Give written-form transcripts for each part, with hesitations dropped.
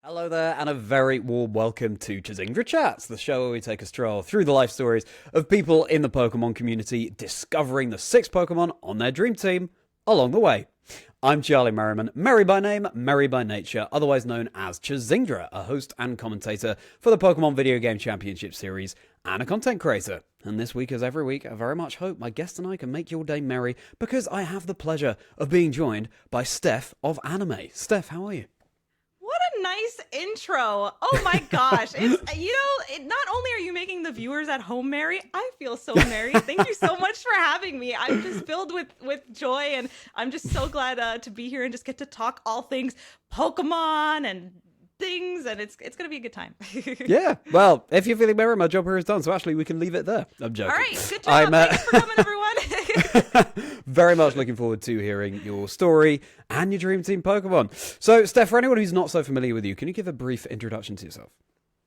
Hello there, and a very warm welcome to Chazingdra Chats, the show where we take a stroll through the life stories of people in the Pokemon community discovering the 6 Pokemon on their dream team along the way. I'm Charlie Merriman, merry by name, merry by nature, otherwise known as Chazingdra, a host and commentator for the Pokemon Video Game Championship Series and a content creator. And this week, as every week, I very much hope my guest and I can make your day merry because I have the pleasure of being joined by StephOfAnime. Steph, how are you? What a nice intro. Oh my gosh. Not only are you making the viewers at home merry, I feel so merry. Thank you so much for having me. I'm just filled with joy, and I'm just so glad to be here and just get to talk all things Pokemon and things, and it's going to be a good time. Yeah, well, if you're feeling merry, my job here is done, so actually we can leave it there. I'm joking. All right, good job. Thanks for coming, everyone. Very much looking forward to hearing your story and your dream team Pokemon. So, Steph, for anyone who's not so familiar with you, can you give a brief introduction to yourself?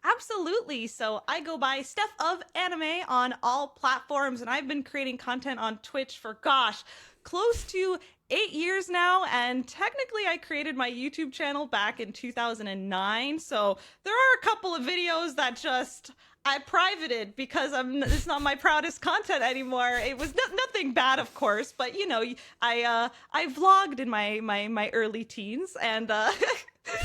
Absolutely. So I go by StephOfAnime on all platforms, and I've been creating content on Twitch for, close to 8 years now. And technically I created my YouTube channel back in 2009. So there are a couple of videos that I privated because it's not my proudest content anymore. It was nothing bad, of course, but I vlogged in my early teens, and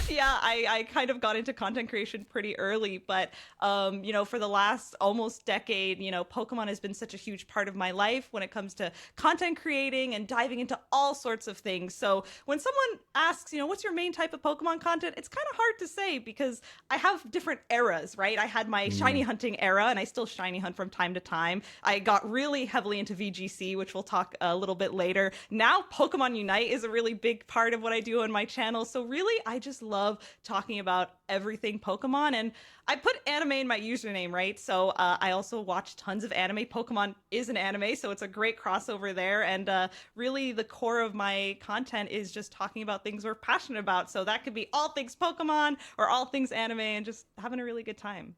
yeah, I kind of got into content creation pretty early, but for the last almost decade, Pokemon has been such a huge part of my life when it comes to content creating and diving into all sorts of things. So when someone asks, what's your main type of Pokemon content, it's kind of hard to say because I have different eras, right? I had my shiny hunting era, and I still shiny hunt from time to time. I got really heavily into VGC, which we'll talk a little bit later. Now Pokemon UNITE is a really big part of what I do on my channel. So really, I just love talking about everything Pokemon, and I put anime in my username, right? So I also watch tons of anime. Pokemon is an anime, so it's a great crossover there, and really the core of my content is just talking about things we're passionate about. So that could be all things Pokemon or all things anime, and just having a really good time.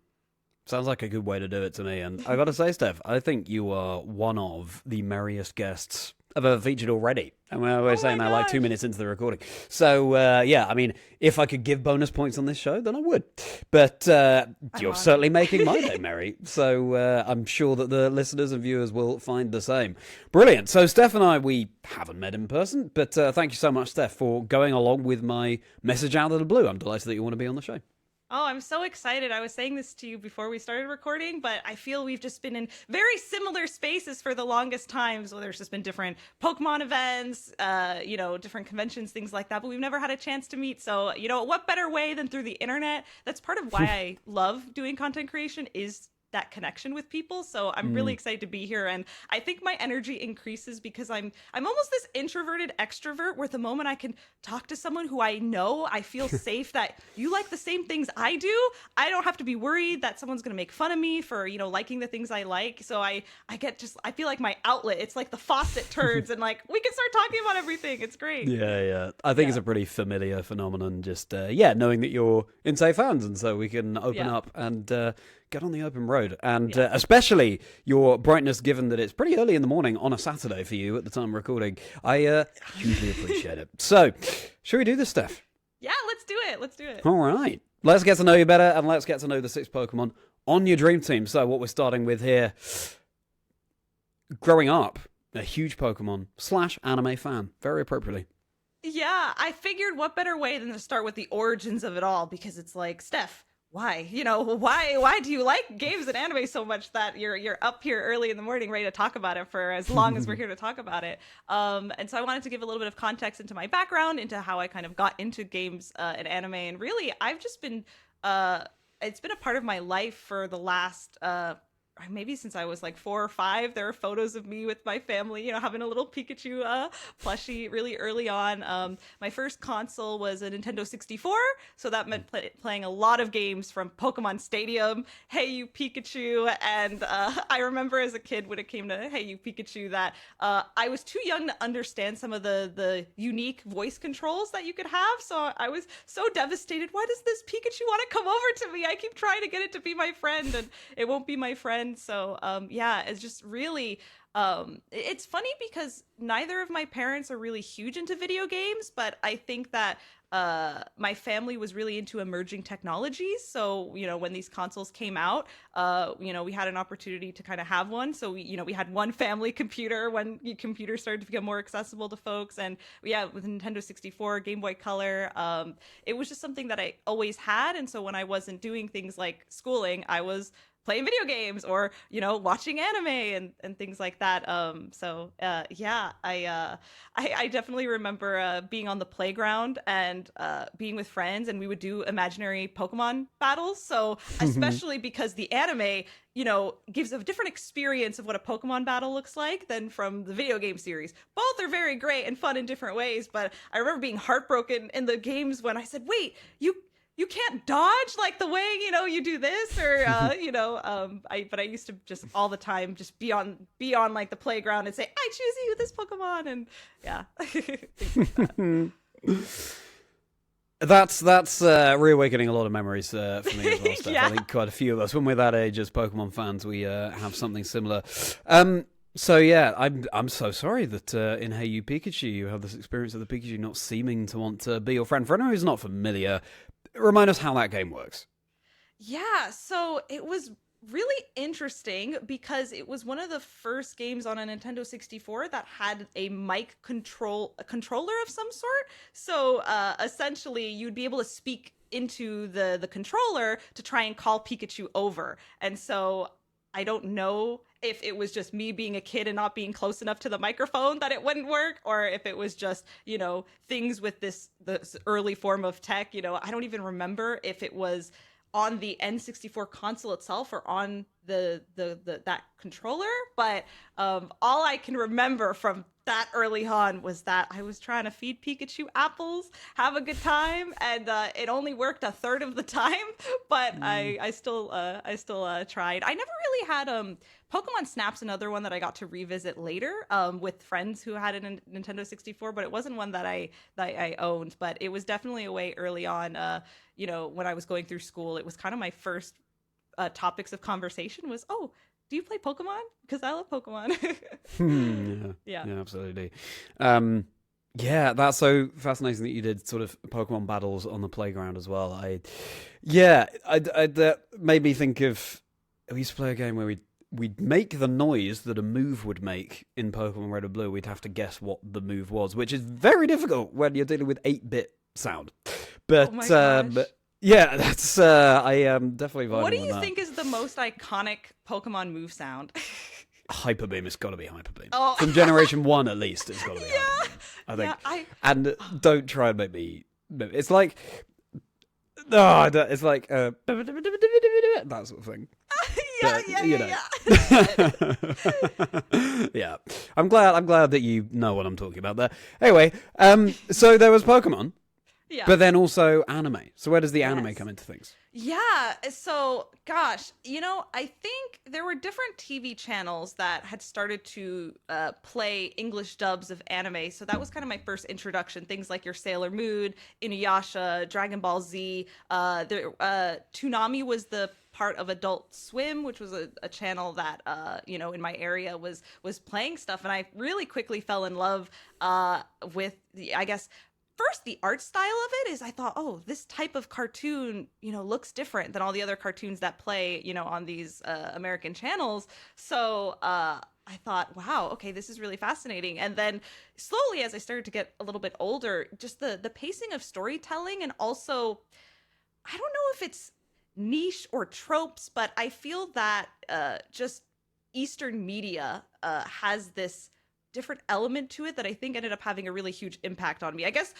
Sounds like a good way to do it to me. And I gotta say, Steph, I think you are one of the merriest guests I've ever featured already. And we're saying that like 2 minutes into the recording. So, yeah, I mean, if I could give bonus points on this show, then I would. But you're certainly making my day merry. So I'm sure that the listeners and viewers will find the same. Brilliant. So Steph and I, we haven't met in person, but thank you so much, Steph, for going along with my message out of the blue. I'm delighted that you want to be on the show. Oh, I'm so excited. I was saying this to you before we started recording, but I feel we've just been in very similar spaces for the longest time. So there's just been different Pokemon events, different conventions, things like that, but we've never had a chance to meet. So, what better way than through the internet? That's part of why I love doing content creation, is that connection with people. So I'm really excited to be here, and I think my energy increases because I'm almost this introverted extrovert, where the moment I can talk to someone who I know, I feel safe that you like the same things I do. I don't have to be worried that someone's going to make fun of me for, liking the things I like. So I feel like my outlet. It's like the faucet turns and like we can start talking about everything. It's great. Yeah. I think it's a pretty familiar phenomenon, just knowing that you're in safe hands, and so we can open up and get on the open road. And especially your brightness, given that it's pretty early in the morning on a Saturday for you at the time of recording. I hugely appreciate it. So, should we do this, Steph? Yeah, let's do it. All right. Let's get to know you better, and let's get to know the 6 Pokemon on your dream team. So, what we're starting with here, growing up, a huge Pokemon / anime fan, very appropriately. Yeah, I figured what better way than to start with the origins of it all, because it's like, Steph, why? Why do you like games and anime so much that you're up here early in the morning ready to talk about it for as long as we're here to talk about it? And so I wanted to give a little bit of context into my background, into how I kind of got into games and anime. And really, I've just been, it's been a part of my life for the last, maybe since I was like 4 or 5. There are photos of me with my family, having a little Pikachu plushie really early on. My first console was a Nintendo 64, so that meant playing a lot of games from Pokemon Stadium, Hey You Pikachu, and I remember as a kid when it came to Hey You Pikachu that I was too young to understand some of the unique voice controls that you could have, so I was so devastated. Why does this Pikachu want to come over to me? I keep trying to get it to be my friend, and it won't be my friend. So it's just really it's funny because neither of my parents are really huge into video games, but I think that my family was really into emerging technologies. So, when these consoles came out, we had an opportunity to kind of have one. So we had one family computer when computers started to become more accessible to folks. And yeah, with Nintendo 64, Game Boy Color, it was just something that I always had. And so when I wasn't doing things like schooling, I was playing video games or watching anime and things like that. I definitely remember being on the playground and being with friends, and we would do imaginary Pokemon battles. So especially because the anime gives a different experience of what a Pokemon battle looks like than from the video game series. Both are very great and fun in different ways, but I remember being heartbroken in the games when I said, wait, you can't dodge like the way you do this, or but I used to just all the time just be on like the playground and say, I choose you, this Pokemon, and yeah. Things like that. That's reawakening a lot of memories for me as well, Steph. Yeah. I think quite a few of us, when we're that age as Pokemon fans, we have something similar. So yeah, I'm so sorry that in Hey You Pikachu you have this experience of the Pikachu not seeming to want to be your friend. For anyone who's not familiar, remind us how that game works. Yeah, so it was really interesting because it was one of the first games on a Nintendo 64 that had a controller of some sort. So essentially, you'd be able to speak into the controller to try and call Pikachu over. And so I don't know if it was just me being a kid and not being close enough to the microphone that it wouldn't work, or if it was just, things with this early form of tech. I don't even remember if it was on the N64 console itself or on that controller, but all I can remember from that early on was that I was trying to feed Pikachu apples, have a good time, and it only worked a third of the time, but I still tried. I never really had Pokemon Snap's another one that I got to revisit later with friends who had a Nintendo 64, but it wasn't one that I owned. But it was definitely a way early on. When I was going through school, it was kind of my first topics of conversation was, oh, do you play Pokemon? Because I love Pokemon. Yeah, absolutely. Yeah, that's so fascinating that you did sort of Pokemon battles on the playground as well. That made me think of, we used to play a game where we'd make the noise that a move would make in Pokemon Red or Blue. We'd have to guess what the move was, which is very difficult when you're dealing with 8-bit sound. But oh my gosh. yeah, that's I definitely vibing. What do you that. think is the most iconic Pokemon move sound? Hyper Beam. It's got to be Hyper Beam. Oh. From Generation 1 at least, it's got to be Hyper Beam, I think. Yeah, and don't try and make me... It's like... it's like... that sort of thing. Yeah. I'm glad that you know what I'm talking about there. Anyway, so there was Pokemon. Yeah. But then also anime. So where does the anime come into things? Yeah. So, gosh, I think there were different TV channels that had started to play English dubs of anime. So that was kind of my first introduction. Things like your Sailor Moon, Inuyasha, Dragon Ball Z. Toonami was the part of Adult Swim, which was a channel that in my area was playing stuff, and I really quickly fell in love with first, the art style of it is, I thought, oh, this type of cartoon, looks different than all the other cartoons that play, on these American channels. So I thought, wow, okay, this is really fascinating. And then slowly, as I started to get a little bit older, just the pacing of storytelling, and also, I don't know if it's niche or tropes, but I feel that just Eastern media has this different element to it that I think ended up having a really huge impact on me. I guess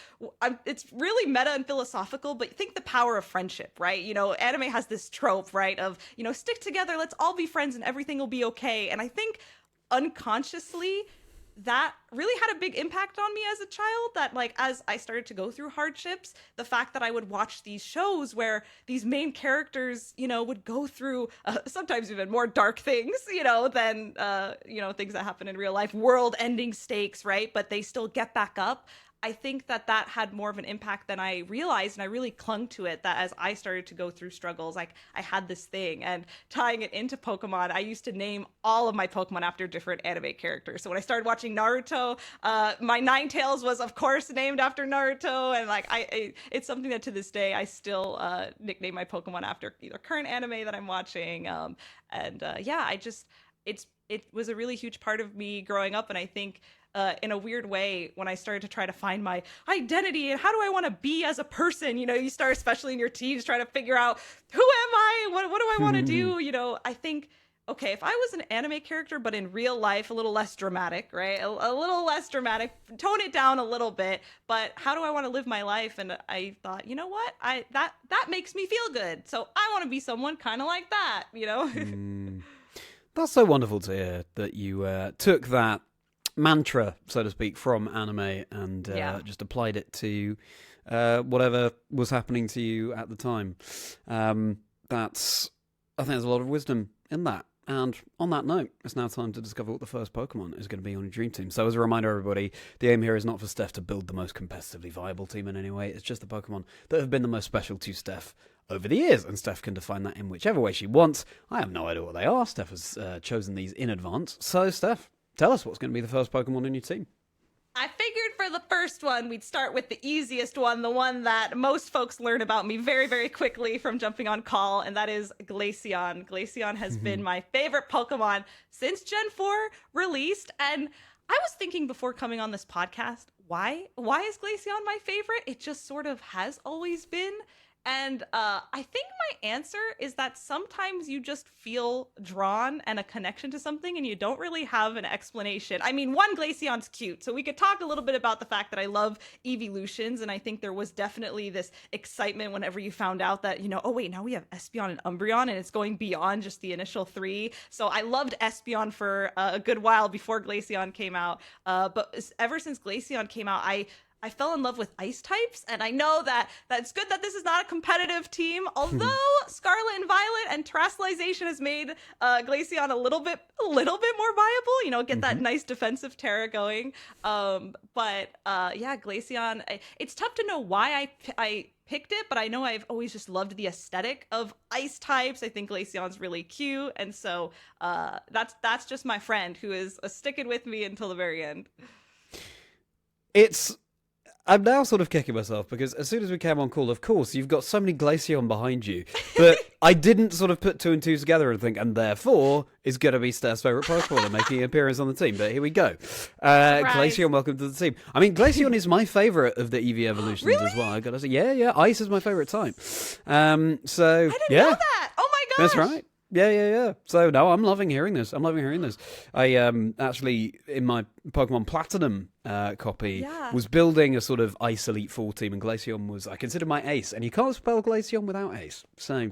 it's really meta and philosophical, but think the power of friendship, right? Anime has this trope, right, of, stick together, let's all be friends and everything will be okay. And I think unconsciously that really had a big impact on me as a child, that like as I started to go through hardships, the fact that I would watch these shows where these main characters, would go through sometimes even more dark things, than things that happen in real life, world ending stakes, right? But they still get back up. I think that had more of an impact than I realized, and I really clung to it. That as I started to go through struggles, like I had this thing, and tying it into Pokemon, I used to name all of my Pokemon after different anime characters. So when I started watching Naruto, my Ninetales was of course named after Naruto, and like it's something that to this day I still nickname my Pokemon after either current anime that I'm watching, it was a really huge part of me growing up, and I think in a weird way, when I started to try to find my identity and how do I want to be as a person, you start, especially in your teens, trying to figure out who am I, what do I want to do, I think, okay, if I was an anime character, but in real life, a little less dramatic, right? A little less dramatic, tone it down a little bit, but how do I want to live my life? And I thought, you know what? That makes me feel good. So I want to be someone kind of like that, That's so wonderful to hear that you took that mantra, so to speak, from anime and just applied it to whatever was happening to you at the time. I think there's a lot of wisdom in that. And on that note, it's now time to discover what the first Pokemon is going to be on your Dream Team. So as a reminder, everybody, the aim here is not for Steph to build the most competitively viable team in any way. It's just the Pokemon that have been the most special to Steph over the years, and Steph can define that in whichever way she wants. I have no idea what they are. Steph has chosen these in advance. So, Steph, tell us what's going to be the first Pokemon in your team. I figured for the first one, we'd start with the easiest one, the one that most folks learn about me very, very quickly from jumping on call, and that is Glaceon. Glaceon has been my favorite Pokemon since Gen 4 released, and I was thinking before coming on this podcast, why is Glaceon my favorite? It just sort of has always been. And I think my answer is that sometimes you just feel drawn and a connection to something and you don't really have an explanation. I mean, one, Glaceon's cute. So we could talk a little bit about the fact that I love evolutions. And I think there was definitely this excitement whenever you found out that, oh, wait, now we have Espeon and Umbreon and it's going beyond just the initial 3. So I loved Espeon for a good while before Glaceon came out. But ever since Glaceon came out, I fell in love with ice types, and I know that's good that this is not a competitive team, although Scarlet and Violet and Terastallization has made Glaceon a little bit more viable, get that nice defensive Terra going. Glaceon, it's tough to know why I picked it, but I know I've always just loved the aesthetic of ice types. I think Glaceon's really cute, and so that's just my friend who is sticking with me until the very end. I'm now sort of kicking myself because as soon as we came on call, of course, you've got so many Glaceon behind you, but I didn't sort of put 2 and 2 together and think, and therefore is going to be Steph's favourite Pokemon and making an appearance on the team. But here we go. Glaceon, welcome to the team. I mean, Glaceon is my favourite of the EV evolutions as well. I got to say, yeah, Ice is my favourite type. I didn't know that. Oh my gosh. That's right. Yeah. So, no, I'm loving hearing this. I actually, in my Pokemon Platinum copy, was building a sort of Ice Elite 4 team, and Glaceon was, I consider, my ace. And you can't spell Glaceon without ace. So,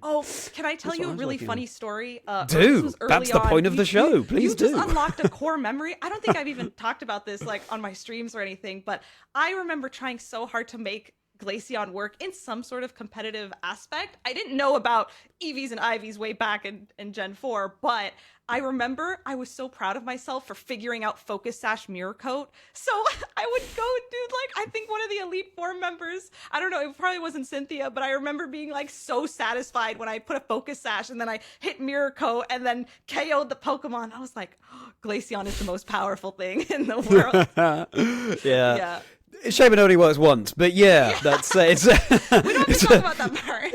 can I tell you a really funny story? Do. That's the point of the show. Please do. You just unlocked a core memory. I don't think I've even talked about this like on my streams or anything, but I remember trying so hard to make Glaceon work in some sort of competitive aspect. I didn't know about EVs and IVs way back in Gen 4, but I remember I was so proud of myself for figuring out Focus Sash Mirror Coat. So I would go and do I think one of the Elite Four members, I don't know, it probably wasn't Cynthia, but I remember being so satisfied when I put a Focus Sash and then I hit Mirror Coat and then KO'd the Pokemon. I was like, Glaceon is the most powerful thing in the world. Yeah. Shame it only works once, but that's it's. We don't have to talk about that part.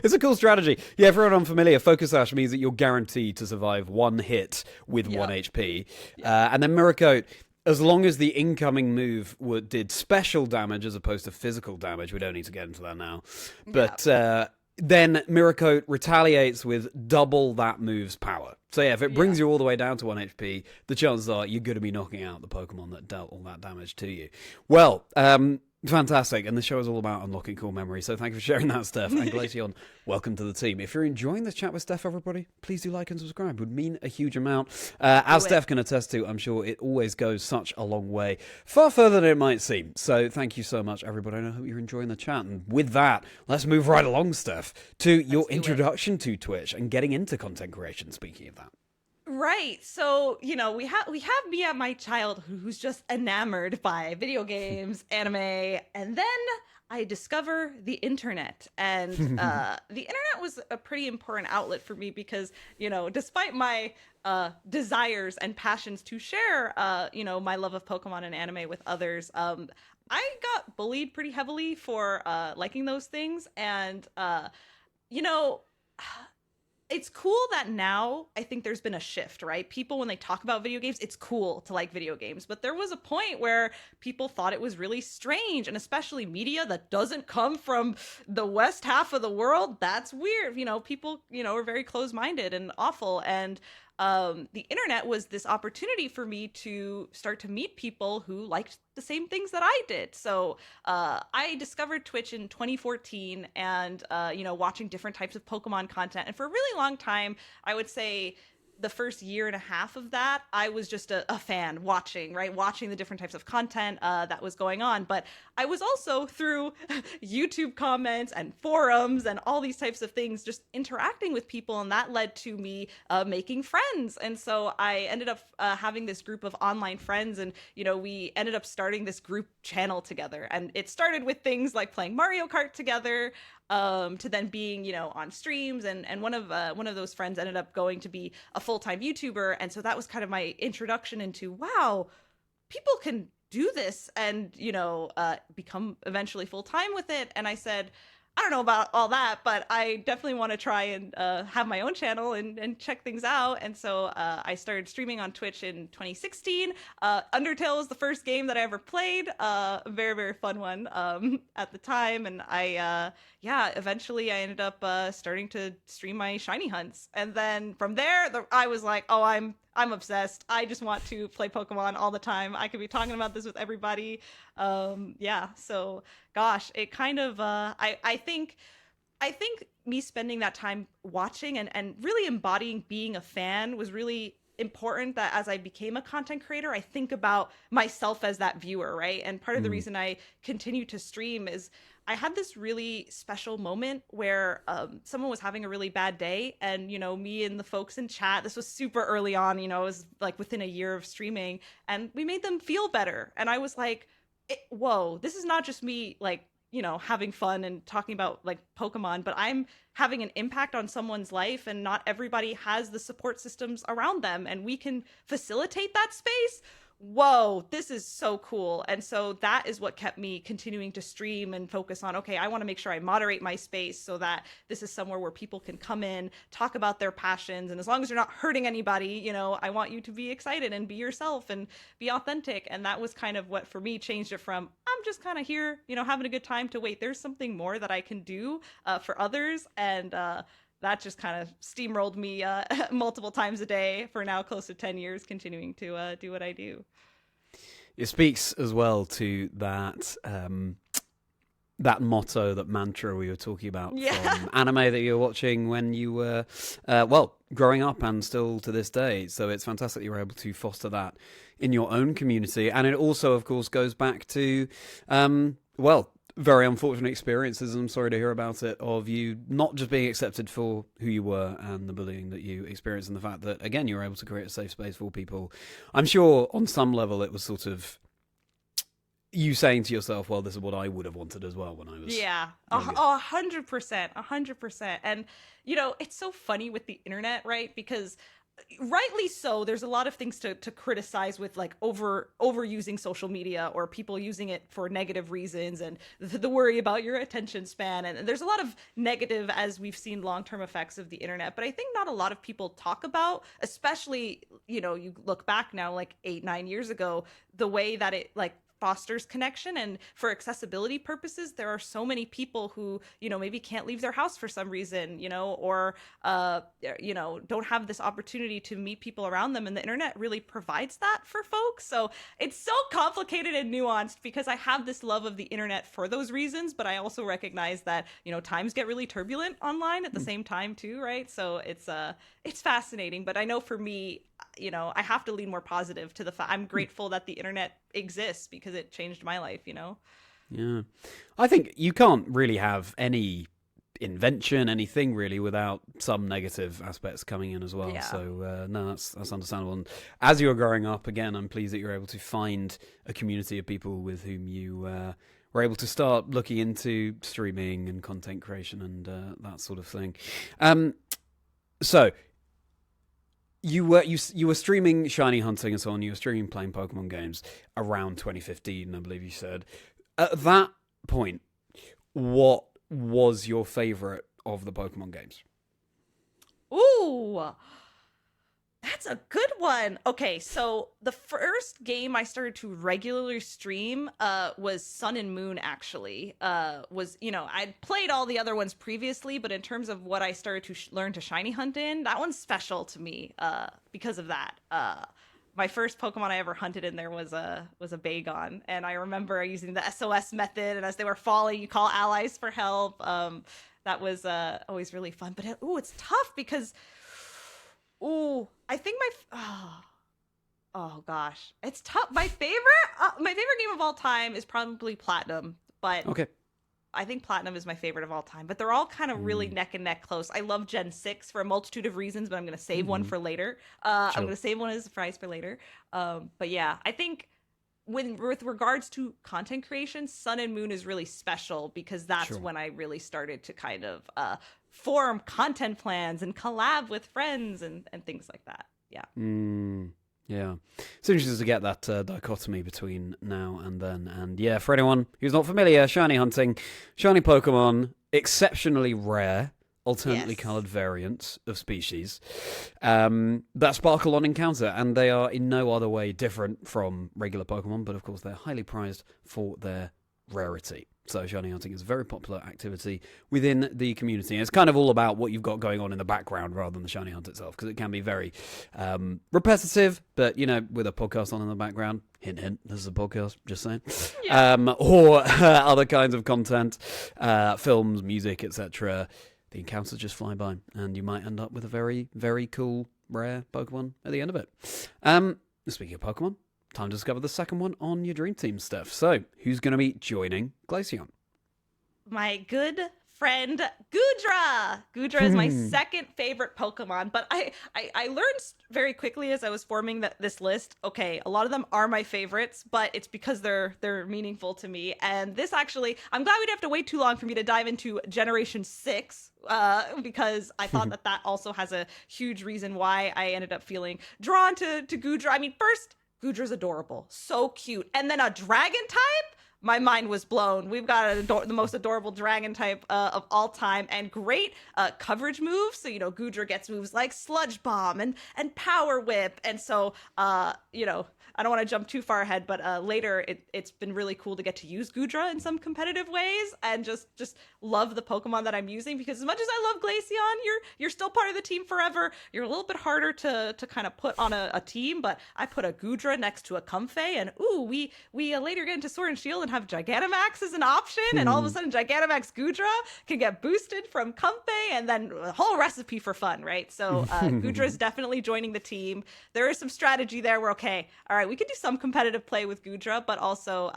It's a cool strategy. Yeah, for anyone unfamiliar, Focus Sash means that you're guaranteed to survive one hit with 1 HP, and then Mirror Coat, as long as the incoming move did special damage as opposed to physical damage. We don't need to get into that now, but. Then Mirror Coat retaliates with double that move's power. So if it brings you all the way down to 1 HP, the chances are you're going to be knocking out the Pokemon that dealt all that damage to you. Well, fantastic. And the show is all about unlocking cool memories. So thank you for sharing that, Steph. And Glaceon, welcome to the team. If you're enjoying this chat with Steph, everybody, please do like and subscribe. It would mean a huge amount. As Steph can attest to, I'm sure it always goes such a long way. Far further than it might seem. So thank you so much, everybody. I hope you're enjoying the chat. And with that, let's move right along, Steph, to your introduction to Twitch and getting into content creation, speaking of that. Right. So, we have me at my child who's just enamored by video games, anime, and then I discover the internet. And the internet was a pretty important outlet for me because, despite my desires and passions to share, my love of Pokemon and anime with others, I got bullied pretty heavily for liking those things. And, you know, it's cool that now I think there's been a shift, right? People, when they talk about video games, it's cool to like video games. But there was a point where people thought it was really strange, and especially media that doesn't come from the west half of the world. That's weird. People, are very closed-minded and awful. And the internet was this opportunity for me to start to meet people who liked the same things that I did. So I discovered Twitch in 2014 and, watching different types of Pokemon content. And for a really long time, I would say the first year and a half of that, I was just a fan watching the different types of content that was going on. But I was also, through YouTube comments and forums and all these types of things, just interacting with people. And that led to me making friends. And so I ended up having this group of online friends. And, we ended up starting this group channel together. And it started with things like playing Mario Kart together, to then being, on streams, and one of those friends ended up going to be a full-time YouTuber, and so that was kind of my introduction into, wow, people can do this and become eventually full-time with it. And I said, I don't know about all that, but I definitely want to try and have my own channel and check things out. And so I started streaming on Twitch in 2016. Undertale was the first game that I ever played. A very, very fun one at the time. And eventually I ended up starting to stream my shiny hunts. And then from there, I was like, oh, I'm obsessed. I just want to play Pokemon all the time. I could be talking about this with everybody. So gosh, it kind of, I think me spending that time watching and really embodying being a fan was really important, that as I became a content creator, I think about myself as that viewer, right? And part of the reason I continue to stream is I had this really special moment where someone was having a really bad day, and me and the folks in chat, this was super early on, it was like within a year of streaming, and we made them feel better. And I was like, whoa, this is not just me like having fun and talking about like Pokemon, but I'm having an impact on someone's life, and not everybody has the support systems around them, and we can facilitate that space. Whoa, this is so cool. And so that is what kept me continuing to stream and focus on, okay, I want to make sure I moderate my space so that this is somewhere where people can come in, talk about their passions, and as long as you're not hurting anybody, I want you to be excited and be yourself and be authentic. And that was kind of what for me changed it from, I'm just kind of here, having a good time, to wait, there's something more that I can do for others. And that just kind of steamrolled me multiple times a day for now close to 10 years, continuing to do what I do. It speaks as well to that that motto, that mantra we were talking about from anime that you were watching when you were, growing up and still to this day. So it's fantastic you were able to foster that in your own community. And it also, of course, goes back to, very unfortunate experiences, and I'm sorry to hear about it, of you not just being accepted for who you were and the bullying that you experienced, and the fact that, again, you were able to create a safe space for people. I'm sure on some level it was sort of you saying to yourself, well, this is what I would have wanted as well when I was... Yeah, 100%. And, it's so funny with the internet, right? Because rightly so, there's a lot of things to criticize with like overusing social media, or people using it for negative reasons, and the worry about your attention span, and there's a lot of negative, as we've seen, long-term effects of the internet. But I think not a lot of people talk about, especially you look back now like 8-9 years ago, the way that it like fosters connection. And for accessibility purposes, there are so many people who, maybe can't leave their house for some reason, or, don't have this opportunity to meet people around them. And the internet really provides that for folks. So it's so complicated and nuanced, because I have this love of the internet for those reasons, but I also recognize that, times get really turbulent online at the same time too, right? So it's fascinating. But I know for me, I have to lean more positive to the fact I'm grateful that the internet exists, because it changed my life, Yeah. I think you can't really have any invention, anything really, without some negative aspects coming in as well. Yeah. So no, that's understandable. And as you're growing up, again, I'm pleased that you're able to find a community of people with whom you were able to start looking into streaming and content creation and that sort of thing. So you were streaming shiny hunting and so on. You were streaming playing Pokemon games around 2015, I believe you said. At that point, what was your favorite of the Pokemon games? Ooh, that's a good one. Okay, so the first game I started to regularly stream was Sun and Moon, actually. I'd played all the other ones previously, but in terms of what I started to learn to shiny hunt in, that one's special to me because of that. My first Pokemon I ever hunted in there was a Bagon, and I remember using the SOS method, and as they were falling, you call allies for help. That was always really fun. But it's tough because, I think oh gosh, it's tough. My favorite game of all time is probably Platinum, but okay. I think Platinum is my favorite of all time, but they're all kind of really neck and neck close. I love Gen 6 for a multitude of reasons, but I'm going to save one for later. I'm going to save one as a surprise for later. But yeah, I think with regards to content creation, Sun and Moon is really special because that's when I really started to kind of form content plans and collab with friends and things like that. Yeah. Yeah. It's interesting to get that dichotomy between now and then. And yeah, for anyone who's not familiar, shiny hunting, shiny Pokemon, exceptionally rare, alternately coloured variants of species that sparkle on encounter. And they are in no other way different from regular Pokemon, but of course they're highly prized for their rarity. So shiny hunting is a very popular activity within the community. And it's kind of all about what you've got going on in the background rather than the shiny hunt itself, because it can be very repetitive, but, with a podcast on in the background, hint, hint, this is a podcast, just saying, or other kinds of content, films, music, etc., the encounters just fly by, and you might end up with a very, very cool, rare Pokemon at the end of it. Speaking of Pokemon, time to discover the second one on your dream team, Steph. So, who's going to be joining Glaceon? My good friend Goodra. Goodra is my second favorite Pokemon, but I learned very quickly as I was forming this list, okay, a lot of them are my favorites, but it's because they're meaningful to me. And this actually, I'm glad we didn't have to wait too long for me to dive into Generation 6, because I thought that also has a huge reason why I ended up feeling drawn to Goodra. I mean, first, Goodra's adorable, so cute. And then a dragon type? My mind was blown. We've got the most adorable dragon type of all time, and great coverage moves. So, Goodra gets moves like Sludge Bomb and Power Whip. And so, I don't want to jump too far ahead, but later it's been really cool to get to use Goodra in some competitive ways and just love the Pokemon that I'm using, because as much as I love Glaceon, you're still part of the team forever. You're a little bit harder to kind of put on a team, but I put a Goodra next to a Comfey, and we later get into Sword and Shield and have Gigantamax as an option, and all of a sudden Gigantamax Goodra can get boosted from Comfey, and then a whole recipe for fun, right? So Goodra is definitely joining the team. There is some strategy there where, okay, all right, we could do some competitive play with Goodra, but also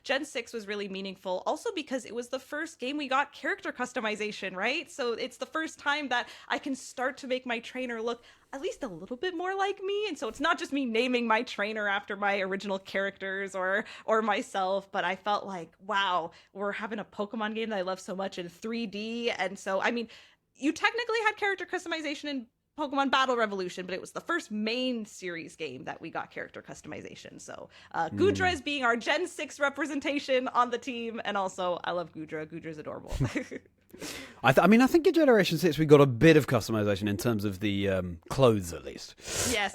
Gen 6 was really meaningful, also because it was the first game we got character customization, right? So it's the first time that I can start to make my trainer look at least a little bit more like me. And so it's not just me naming my trainer after my original characters or myself, but I felt like, wow, we're having a Pokemon game that I love so much in 3D. And so, I mean, you technically had character customization in Pokemon Battle Revolution, but it was the first main series game that we got character customization. So Goodra is being our Gen 6 representation on the team, and also I love Goodra. Goodra's adorable. I think in Generation 6 we got a bit of customization in terms of the clothes, at least. Yes.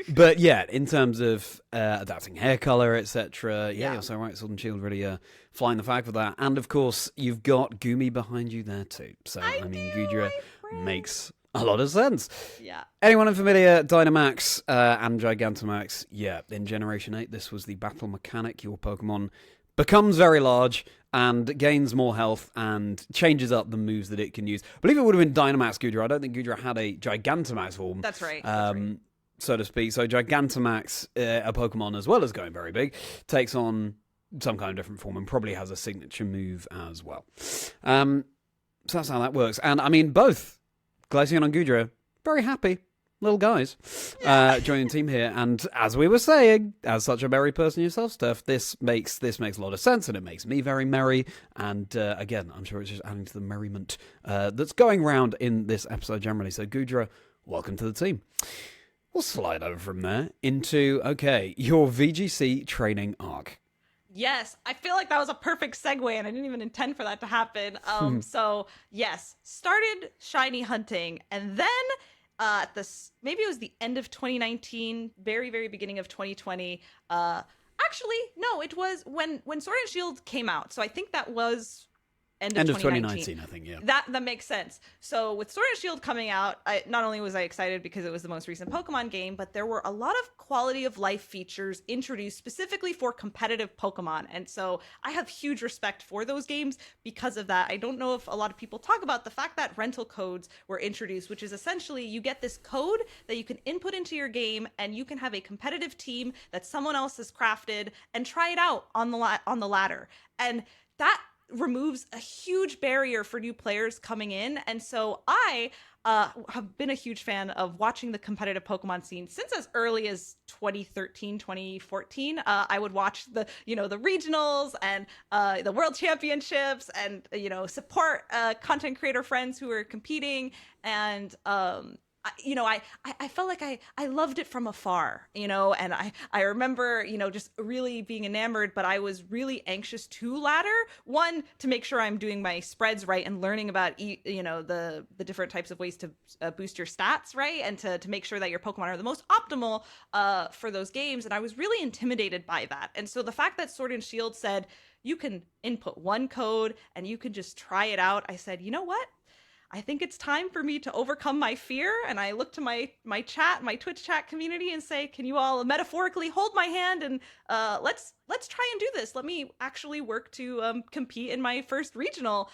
But yeah, in terms of adapting hair color, etc. Yeah, you're so right. Sword and Shield really flying the flag for that. And of course, you've got Gumi behind you there too. So, Goodra makes a lot of sense. Yeah. Anyone unfamiliar, Dynamax and Gigantamax, yeah, in Generation 8, this was the battle mechanic. Your Pokemon becomes very large and gains more health and changes up the moves that it can use. I believe it would have been Dynamax Goodra. I don't think Goodra had a Gigantamax form. That's right. So to speak. So Gigantamax, a Pokemon as well as going very big, takes on some kind of different form and probably has a signature move as well. So that's how that works. And I mean, both Glaceon and Goodra, very happy little guys joining the team here. And as we were saying, as such a merry person yourself, Steph, this makes a lot of sense, and it makes me very merry. And again, I'm sure it's just adding to the merriment that's going round in this episode generally. So Goodra, welcome to the team. We'll slide over from there into, okay, your VGC training arc. Yes, I feel like that was a perfect segue, and I didn't even intend for that to happen. So yes, started shiny hunting, and then at this, maybe it was the end of 2019, very, very beginning of 2020. Actually, no, it was when Sword and Shield came out. So I think that was end of 2019, I think, yeah. That makes sense. So with Sword and Shield coming out, not only was I excited because it was the most recent Pokemon game, but there were a lot of quality of life features introduced specifically for competitive Pokemon. And so I have huge respect for those games because of that. I don't know if a lot of people talk about the fact that rental codes were introduced, which is essentially you get this code that you can input into your game, and you can have a competitive team that someone else has crafted and try it out on the ladder. And that removes a huge barrier for new players coming in. And so I have been a huge fan of watching the competitive Pokemon scene since as early as 2013, 2014. I would watch the regionals and the world championships, and support content creator friends who were competing. And I felt like I loved it from afar, and I remember, just really being enamored, but I was really anxious to ladder. One, to make sure I'm doing my spreads right and learning about, the different types of ways to boost your stats, right? And to make sure that your Pokemon are the most optimal for those games. And I was really intimidated by that. And so the fact that Sword and Shield said, you can input one code and you can just try it out, I said, you know what? I think it's time for me to overcome my fear. And I look to my Twitch chat community and say, can you all metaphorically hold my hand and let's try and do this. Let me actually work to compete in my first regional.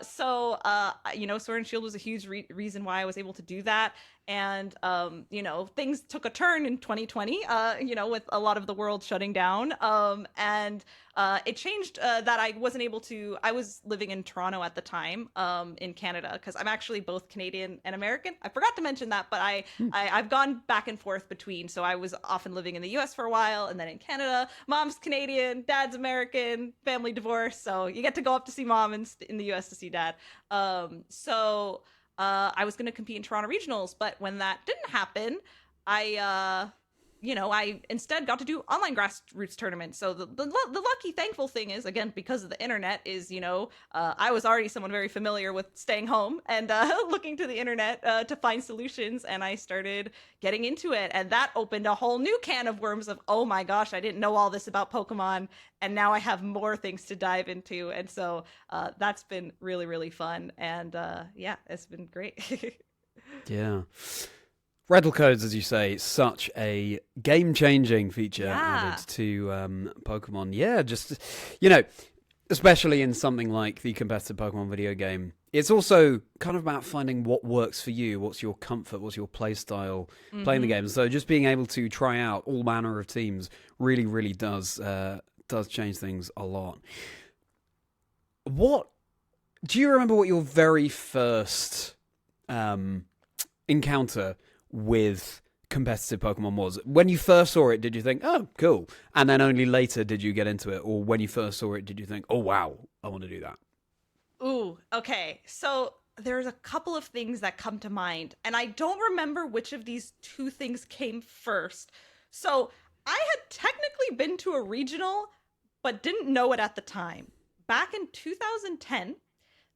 So Sword and Shield was a huge reason why I was able to do that. And, things took a turn in 2020, with a lot of the world shutting down. And it changed that I wasn't able to, I was living in Toronto at the time, in Canada, because I'm actually both Canadian and American. I forgot to mention that, but I've gone back and forth between. So I was often living in the US for a while and then in Canada. Mom's Canadian, dad's American, family divorce. So you get to go up to see mom in the US to see dad. I was going to compete in Toronto regionals, but when that didn't happen, I instead got to do online grassroots tournaments. So the lucky, thankful thing is, again, because of the internet, is, I was already someone very familiar with staying home and looking to the internet to find solutions. And I started getting into it. And that opened a whole new can of worms of, oh my gosh, I didn't know all this about Pokemon. And now I have more things to dive into. And so that's been really, really fun. And it's been great. Yeah. Rental codes, as you say, such a game-changing feature added to Pokemon. Yeah, just, especially in something like the competitive Pokemon video game, it's also kind of about finding what works for you, what's your comfort, what's your play style playing the game. So just being able to try out all manner of teams really, really does change things a lot. Do you remember what your very first encounter with competitive Pokemon was? When you first saw it, did you think, oh, cool? And then only later did you get into it? Or when you first saw it, did you think, oh, wow, I want to do that? Ooh, okay. So there's a couple of things that come to mind, and I don't remember which of these two things came first. So I had technically been to a regional, but didn't know it at the time. Back in 2010,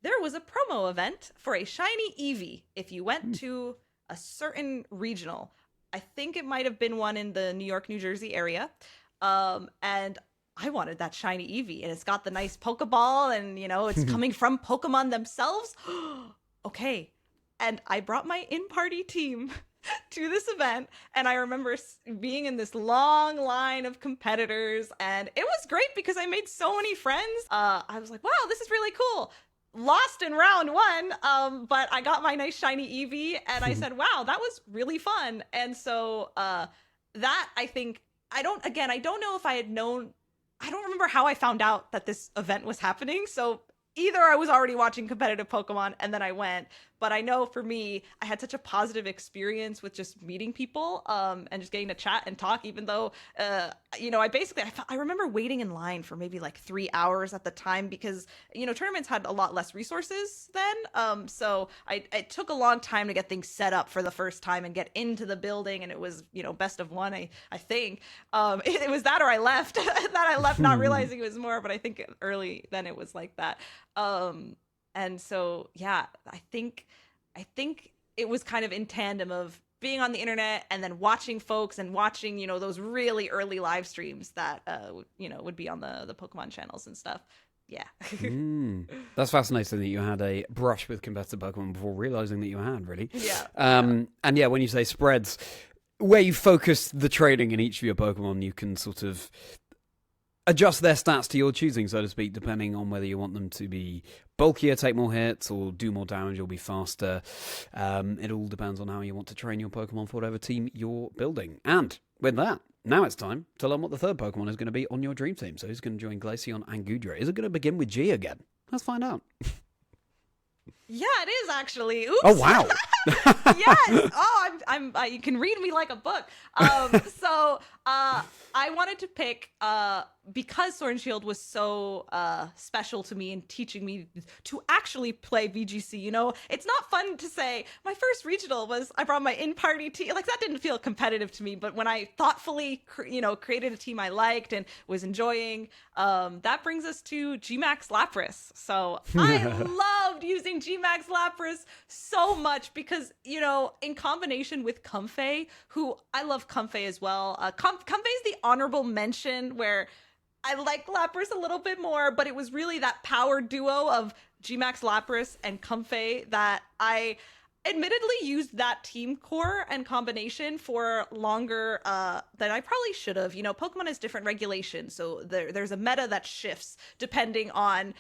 there was a promo event for a shiny Eevee if you went to a certain regional. I think it might have been one in the New York, New Jersey area. And I wanted that shiny Eevee, and it's got the nice Pokeball, and, it's coming from Pokemon themselves. Okay. And I brought my in-party team to this event, and I remember being in this long line of competitors, and it was great because I made so many friends. I was like, wow, this is really cool. Lost in round one, but I got my nice shiny Eevee, and I said, wow, that was really fun. And so that, I think, I don't know if I had known, I don't remember how I found out that this event was happening. So either I was already watching competitive Pokemon and then I went, but I know for me, I had such a positive experience with just meeting people and just getting to chat and talk, even though, I remember waiting in line for maybe like 3 hours at the time because, tournaments had a lot less resources then. So it took a long time to get things set up for the first time and get into the building. And it was, best of one, I think. It was that or I left, not realizing it was more, but I think early then it was like that. And so, yeah, I think it was kind of in tandem of being on the internet and then watching folks and watching, those really early live streams that, would be on the Pokemon channels and stuff. Yeah. That's fascinating that you had a brush with competitive Pokemon before realizing that you had, really. Yeah. And yeah, when you say spreads, where you focus the training in each of your Pokemon, you can sort of adjust their stats to your choosing, so to speak, depending on whether you want them to be bulkier, take more hits, or do more damage, or be faster. It all depends on how you want to train your Pokemon for whatever team you're building. And with that, now it's time to learn what the third Pokemon is going to be on your dream team. So who's going to join Glaceon and Goodra? Is it going to begin with G again? Let's find out. Yeah, it is actually. Oops. Oh, wow. Yes. Oh, you can read me like a book. So I wanted to pick because Sword and Shield was so special to me in teaching me to actually play VGC. It's not fun to say my first regional was I brought my in-party team. Like that didn't feel competitive to me, but when I thoughtfully, created a team I liked and was enjoying, that brings us to Gmax Lapras. So I loved using Gmax Lapras so much because, in combination with Comfey, who I love Comfey as well. Comfey's the honorable mention where I like Lapras a little bit more, but it was really that power duo of Gmax Lapras and Comfey that I admittedly used that team core and combination for longer than I probably should have. Pokemon has different regulations, so there's a meta that shifts depending on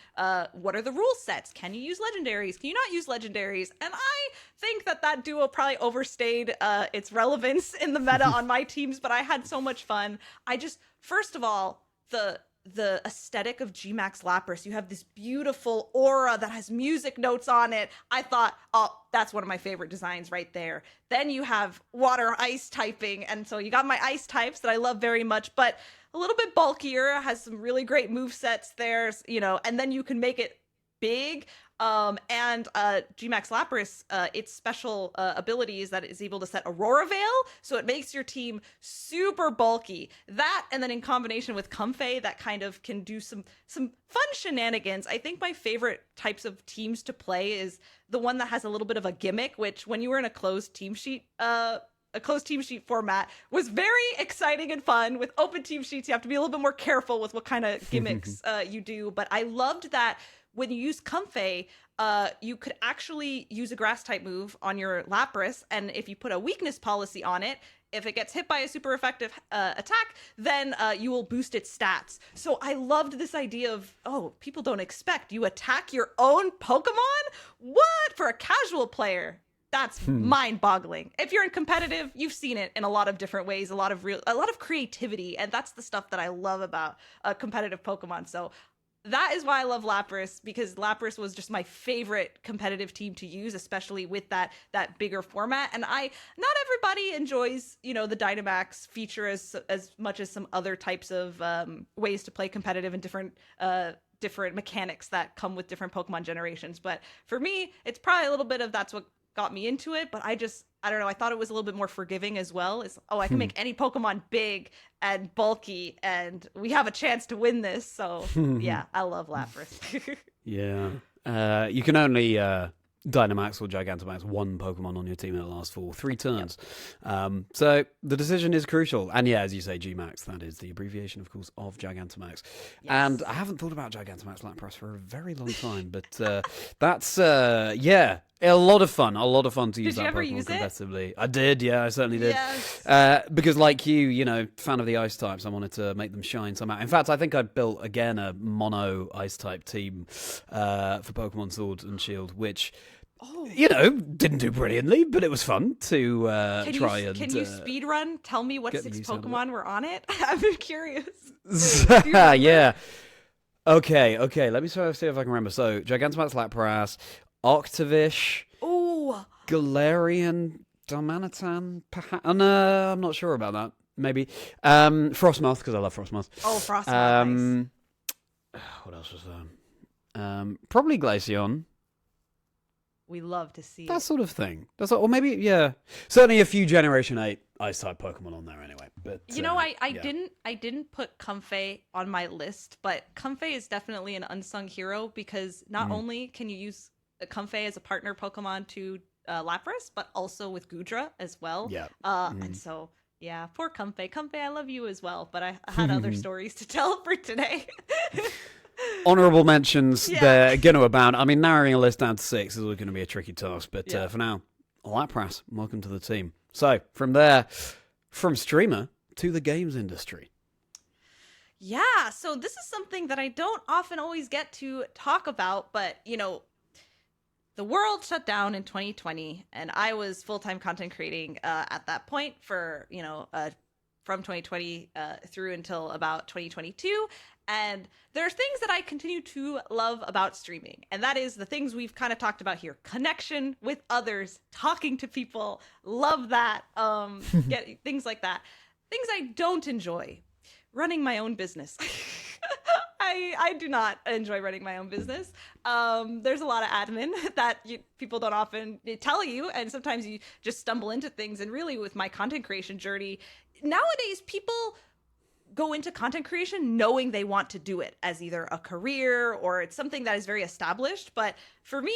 what are the rule sets. Can you use legendaries? Can you not use legendaries? And I think that duo probably overstayed its relevance in the meta on my teams, but I had so much fun. First of all, the aesthetic of Gmax Lapras, you have this beautiful aura that has music notes on it. I thought, oh, that's one of my favorite designs right there. Then you have water ice typing, and so you got my ice types that I love very much, but a little bit bulkier, has some really great move sets there, and then you can make it big. And Gmax Lapras, its special ability is that it's able to set Aurora Veil, so it makes your team super bulky. That, and then in combination with Comfey, that kind of can do some fun shenanigans. I think my favorite types of teams to play is the one that has a little bit of a gimmick, which when you were in a closed team sheet format was very exciting and fun. With open team sheets, you have to be a little bit more careful with what kind of gimmicks you do. But I loved that when you use Comfey, you could actually use a grass type move on your Lapras, and if you put a weakness policy on it, if it gets hit by a super effective attack, then you will boost its stats. So I loved this idea of, people don't expect you attack your own Pokemon? What? For a casual player, that's mind-boggling. If you're in competitive, you've seen it in a lot of different ways, a lot of creativity, and that's the stuff that I love about competitive Pokemon. So that is why I love Lapras, because Lapras was just my favorite competitive team to use, especially with that bigger format. And not everybody enjoys, the Dynamax feature as much as some other types of ways to play competitive and different mechanics that come with different Pokemon generations. But for me, it's probably a little bit of that's what got me into it, but I don't know, I thought it was a little bit more forgiving as well. I can make any Pokemon big and bulky, and we have a chance to win this. So yeah, I love Lapras. Yeah. You can only Dynamax or Gigantamax one Pokemon on your team that lasts for 3 turns. Yep. So the decision is crucial. And yeah, as you say, Gmax, that is the abbreviation, of course, of Gigantamax. Yes. And I haven't thought about Gigantamax Lapras for a very long time, but that's, a lot of fun. A lot of fun to use that Pokemon competitively. I did, yeah, I certainly did. Yes. Because like you, fan of the ice types, I wanted to make them shine somehow. In fact, I think I built, again, a mono ice type team for Pokemon Sword and Shield, which didn't do brilliantly, but it was fun to try and... Can you speed run? Tell me what 6 Pokemon were on it? I'm curious. Yeah. Okay. Let me see if I can remember. So, Gigantamax Lapras, Octavish, Oh, Galarian, Darmanitan, perhaps. No, I'm not sure about that. Maybe. Frostmoth, because I love Frostmoth. oh, Frostmoth, nice. What else was there? Probably Glaceon. We love to see That it. sort of thing. Or maybe, yeah. Certainly a few Generation 8 Ice-type Pokemon on there anyway. But I didn't put Comfey on my list, but Comfey is definitely an unsung hero because not only can you use Comfey as a partner Pokemon to Lapras, but also with Goodra as well. Yeah. And so, yeah, poor Comfey. Comfey, I love you as well, but I had other stories to tell for today. Honorable mentions, they're going to abound. I mean, narrowing a list down to 6 is always going to be a tricky task, but for now, Lapras, welcome to the team. So, from there, from streamer to the games industry. Yeah, so this is something that I don't often always get to talk about, but, the world shut down in 2020, and I was full-time content creating at that point for, from 2020 through until about 2022. And there are things that I continue to love about streaming, and that is the things we've kind of talked about here: connection with others, talking to people. Love that. Get things like that. Things I don't enjoy: running my own business. I do not enjoy running my own business. There's a lot of admin that people don't often tell you, and sometimes you just stumble into things. And really, with my content creation journey, nowadays people go into content creation knowing they want to do it as either a career or it's something that is very established. But for me,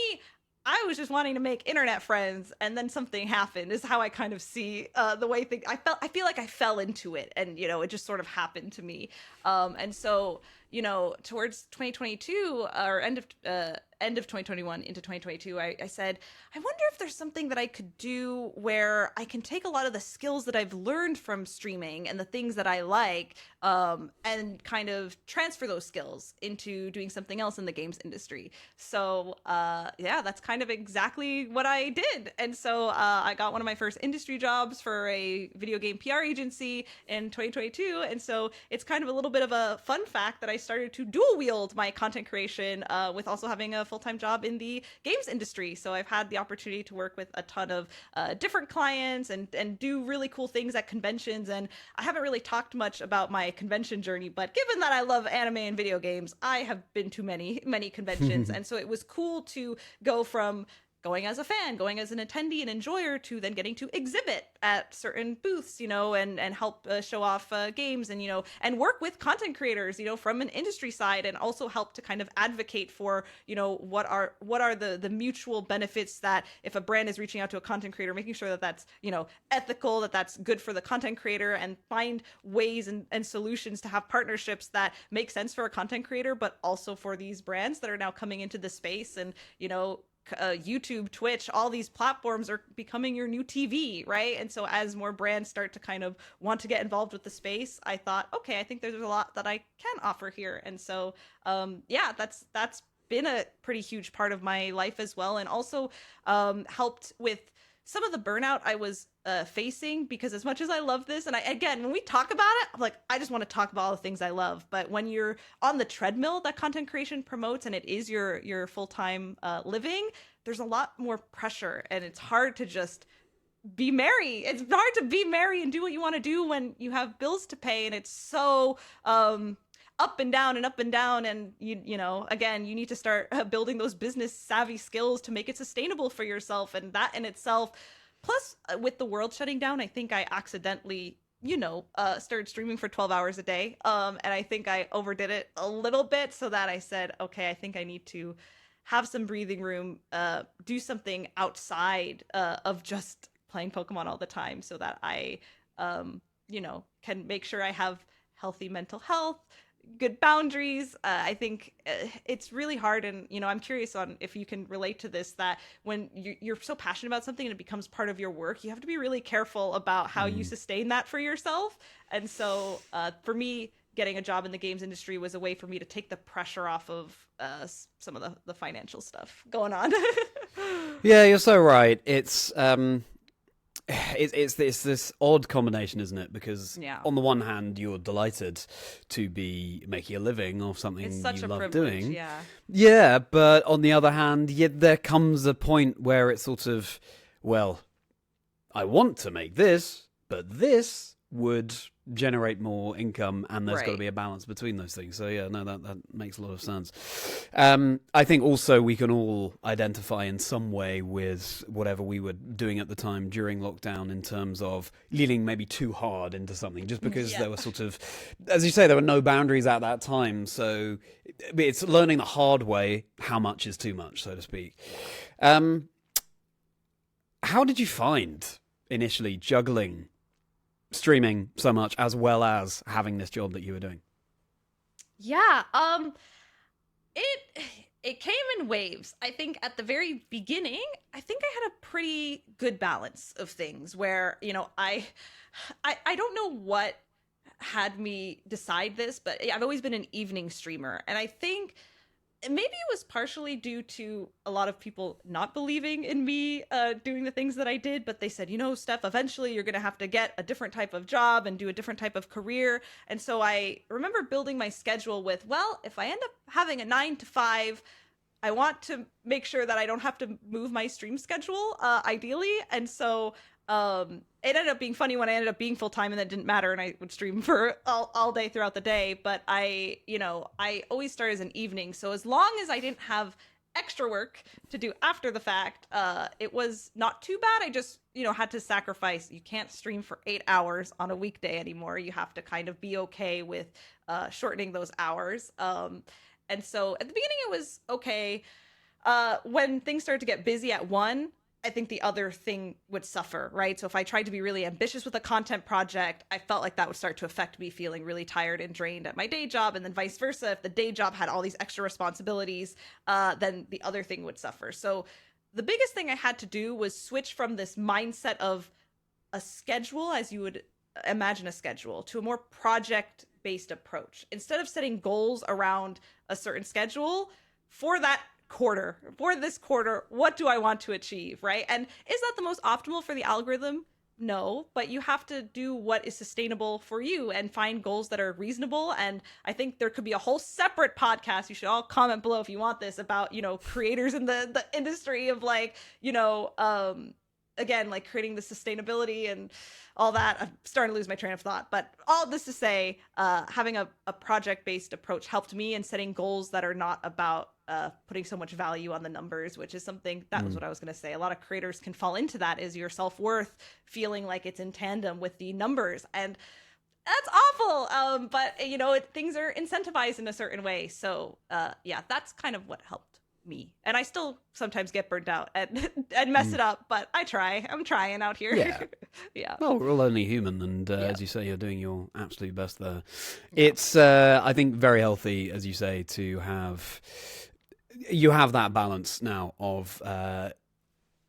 I was just wanting to make internet friends, and then something happened. Is how I kind of see the way things. I feel like I fell into it, and it just sort of happened to me. And so towards 2022 or end of 2021 into 2022, I said, I wonder if there's something that I could do where I can take a lot of the skills that I've learned from streaming and the things that I like, and kind of transfer those skills into doing something else in the games industry. So that's kind of exactly what I did. And so I got one of my first industry jobs for a video game PR agency in 2022. And so it's kind of a little bit of a fun fact that I started to dual wield my content creation with also having a full-time job in the games industry. So I've had the opportunity to work with a ton of different clients and do really cool things at conventions. And I haven't really talked much about my convention journey, but given that I love anime and video games, I have been to many conventions. And so it was cool to go from going as a fan, going as an attendee and enjoyer, to then getting to exhibit at certain booths, and help show off games and, and work with content creators, from an industry side, and also help to kind of advocate for, what are the mutual benefits that if a brand is reaching out to a content creator, making sure that that's, ethical, that that's good for the content creator, and find ways and solutions to have partnerships that make sense for a content creator, but also for these brands that are now coming into the space. And, YouTube, Twitch, all these platforms are becoming your new TV, right? And so as more brands start to kind of want to get involved with the space, I thought, okay, I think there's a lot that I can offer here. And so, that's been a pretty huge part of my life as well, and also helped with some of the burnout I was facing, because as much as I love this, and again, when we talk about it, I'm like, I just want to talk about all the things I love. But when you're on the treadmill that content creation promotes, and it is your full-time living, there's a lot more pressure, and it's hard to just be merry. It's hard to be merry and do what you want to do when you have bills to pay, and it's so up and down and up and down. And again, you need to start building those business savvy skills to make it sustainable for yourself. And that in itself, plus with the world shutting down, I think I accidentally started streaming for 12 hours a day, and I think I overdid it a little bit, so that I said, okay, I think I need to have some breathing room, do something outside of just playing Pokemon all the time, so that I can make sure I have healthy mental health, good boundaries. I think it's really hard, and I'm curious on if you can relate to this, that when you're so passionate about something and it becomes part of your work, you have to be really careful about how you sustain that for yourself. And so for me, getting a job in the games industry was a way for me to take the pressure off of some of the financial stuff going on. Yeah, you're so right. It's it's this odd combination, isn't it? Because Yeah. on the one hand, you're delighted to be making a living off something It's such you a love privilege, doing. yeah. Yeah, but on the other hand, there comes a point where it's sort of, well, I want to make this, but this would generate more income, and there's got to Right. be a balance between those things. So yeah, no, that makes a lot of sense. I think also we can all identify in some way with whatever we were doing at the time during lockdown in terms of leaning maybe too hard into something, just because Yeah. there were sort of, as you say, there were no boundaries at that time. So it's learning the hard way how much is too much, so to speak. How did you find initially juggling streaming so much as well as having this job that you were doing? Yeah, it came in waves. I think at the very beginning, I think I had a pretty good balance of things where, I don't know what had me decide this, but I've always been an evening streamer, and I think maybe it was partially due to a lot of people not believing in me doing the things that I did, but they said, Steph, eventually you're going to have to get a different type of job and do a different type of career. And so I remember building my schedule with, well, if I end up having a 9 to 5, I want to make sure that I don't have to move my stream schedule, ideally. And so it ended up being funny when I ended up being full time, and that didn't matter, and I would stream for all day throughout the day. But I always start as an evening. So as long as I didn't have extra work to do after the fact, it was not too bad. I just, had to sacrifice. You can't stream for 8 hours on a weekday anymore. You have to kind of be okay with shortening those hours. And so at the beginning it was okay. When things started to get busy at 1, I think the other thing would suffer, right? So if I tried to be really ambitious with a content project, I felt like that would start to affect me feeling really tired and drained at my day job, and then vice versa. If the day job had all these extra responsibilities, then the other thing would suffer. So the biggest thing I had to do was switch from this mindset of a schedule, as you would imagine a schedule, to a more project-based approach. Instead of setting goals around a certain schedule for this quarter, what do I want to achieve, right? And is that the most optimal for the algorithm? No, but you have to do what is sustainable for you and find goals that are reasonable. And I think there could be a whole separate podcast. You should all comment below if you want this, about, creators in the industry of again, like creating the sustainability and all that. I'm starting to lose my train of thought, but all this to say, having a project-based approach helped me in setting goals that are not about putting so much value on the numbers, which is something that was what I was going to say. A lot of creators can fall into that, is your self-worth feeling like it's in tandem with the numbers, and that's awful. But things are incentivized in a certain way. So yeah, that's kind of what helped me. And I still sometimes get burnt out and mess it up, but I'm trying out here. Yeah. Yeah. Well, we're all only human, and as you say, you're doing your absolute best there. It's, I think, very healthy, as you say, to have that balance now of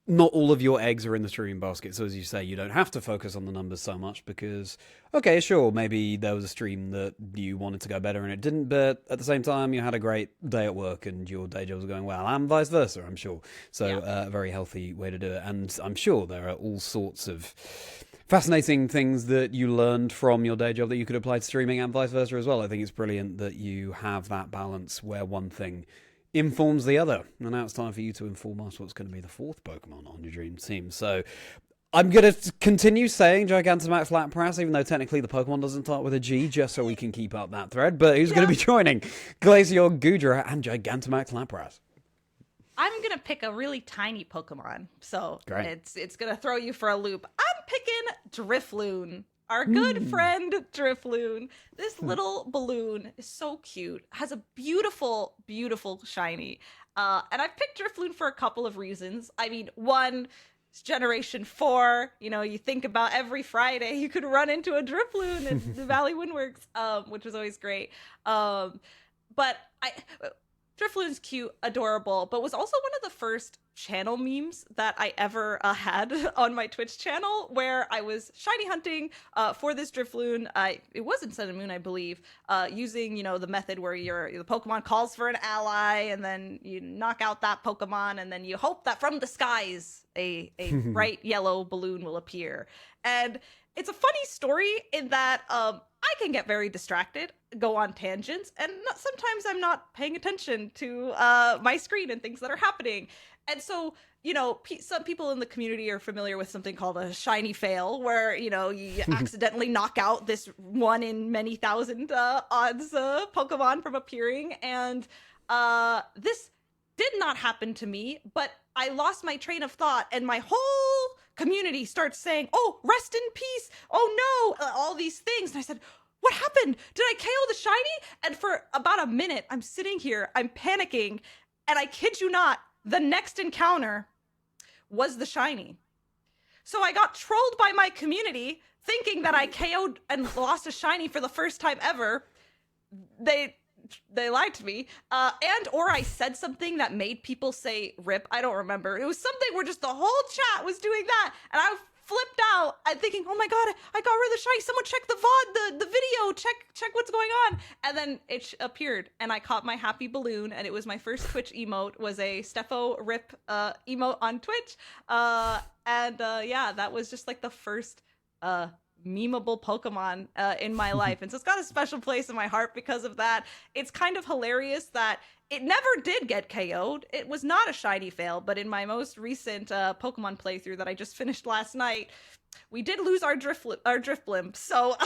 not all of your eggs are in the streaming basket. So as you say, you don't have to focus on the numbers so much because, okay, sure, maybe there was a stream that you wanted to go better and it didn't, but at the same time, you had a great day at work and your day job was going well, and vice versa, I'm sure. So a very healthy way to do it. And I'm sure there are all sorts of fascinating things that you learned from your day job that you could apply to streaming and vice versa as well. I think it's brilliant that you have that balance where one thing informs the other. And now it's time for you to inform us what's going to be the 4th Pokemon on your dream team. So I'm going to continue saying Gigantamax Lapras, even though technically the Pokemon doesn't start with a G, just so we can keep up that thread. But who's going to be joining Glaceor, Goodra, and Gigantamax Lapras? I'm going to pick a really tiny Pokemon, so Great. it's going to throw you for a loop. I'm picking Drifloon. Our good friend Drifloon. This little balloon is so cute. Has a beautiful, beautiful shiny. And I've picked Drifloon for a couple of reasons. I mean, one, it's Generation 4. You think about every Friday you could run into a Drifloon in the Valley Windworks, which was always great. But Drifloon's cute, adorable, but was also one of the first channel memes that I ever had on my Twitch channel, where I was shiny hunting for this Drifloon. It was in Sun and Moon, I believe, using, you know, the method where the Pokemon calls for an ally, and then you knock out that Pokemon, and then you hope that from the skies a bright yellow balloon will appear. And it's a funny story in that I can get very distracted, go on tangents, and sometimes I'm not paying attention to my screen and things that are happening. And so, you know, some people in the community are familiar with something called a shiny fail, where, you know, you accidentally knock out this 1 in many thousand odds Pokemon from appearing. And this did not happen to me, but I lost my train of thought, and my whole community starts saying, "Oh, rest in peace. Oh no," all these things. And I said, "What happened? Did I KO the shiny?" And for about a minute, I'm sitting here, I'm panicking, and I kid you not, the next encounter was the shiny. So I got trolled by my community, thinking that I KO'd and lost a shiny for the first time ever. They lied to me, or I said something that made people say "rip." I don't remember. It was something where just the whole chat was doing that, and I flipped out. I'm thinking, "Oh my god, I got rid of the shiny. Someone check the VOD, the video. Check what's going on." And then it appeared, and I caught my happy balloon, and it was my first Twitch emote. Was a StephO rip emote on Twitch, yeah, that was just like the first memeable Pokemon in my life, and so it's got a special place in my heart because of that. It's kind of hilarious that it never did get KO'd. It was not a shiny fail, but in my most recent Pokemon playthrough that I just finished last night, we did lose our Drifblim. So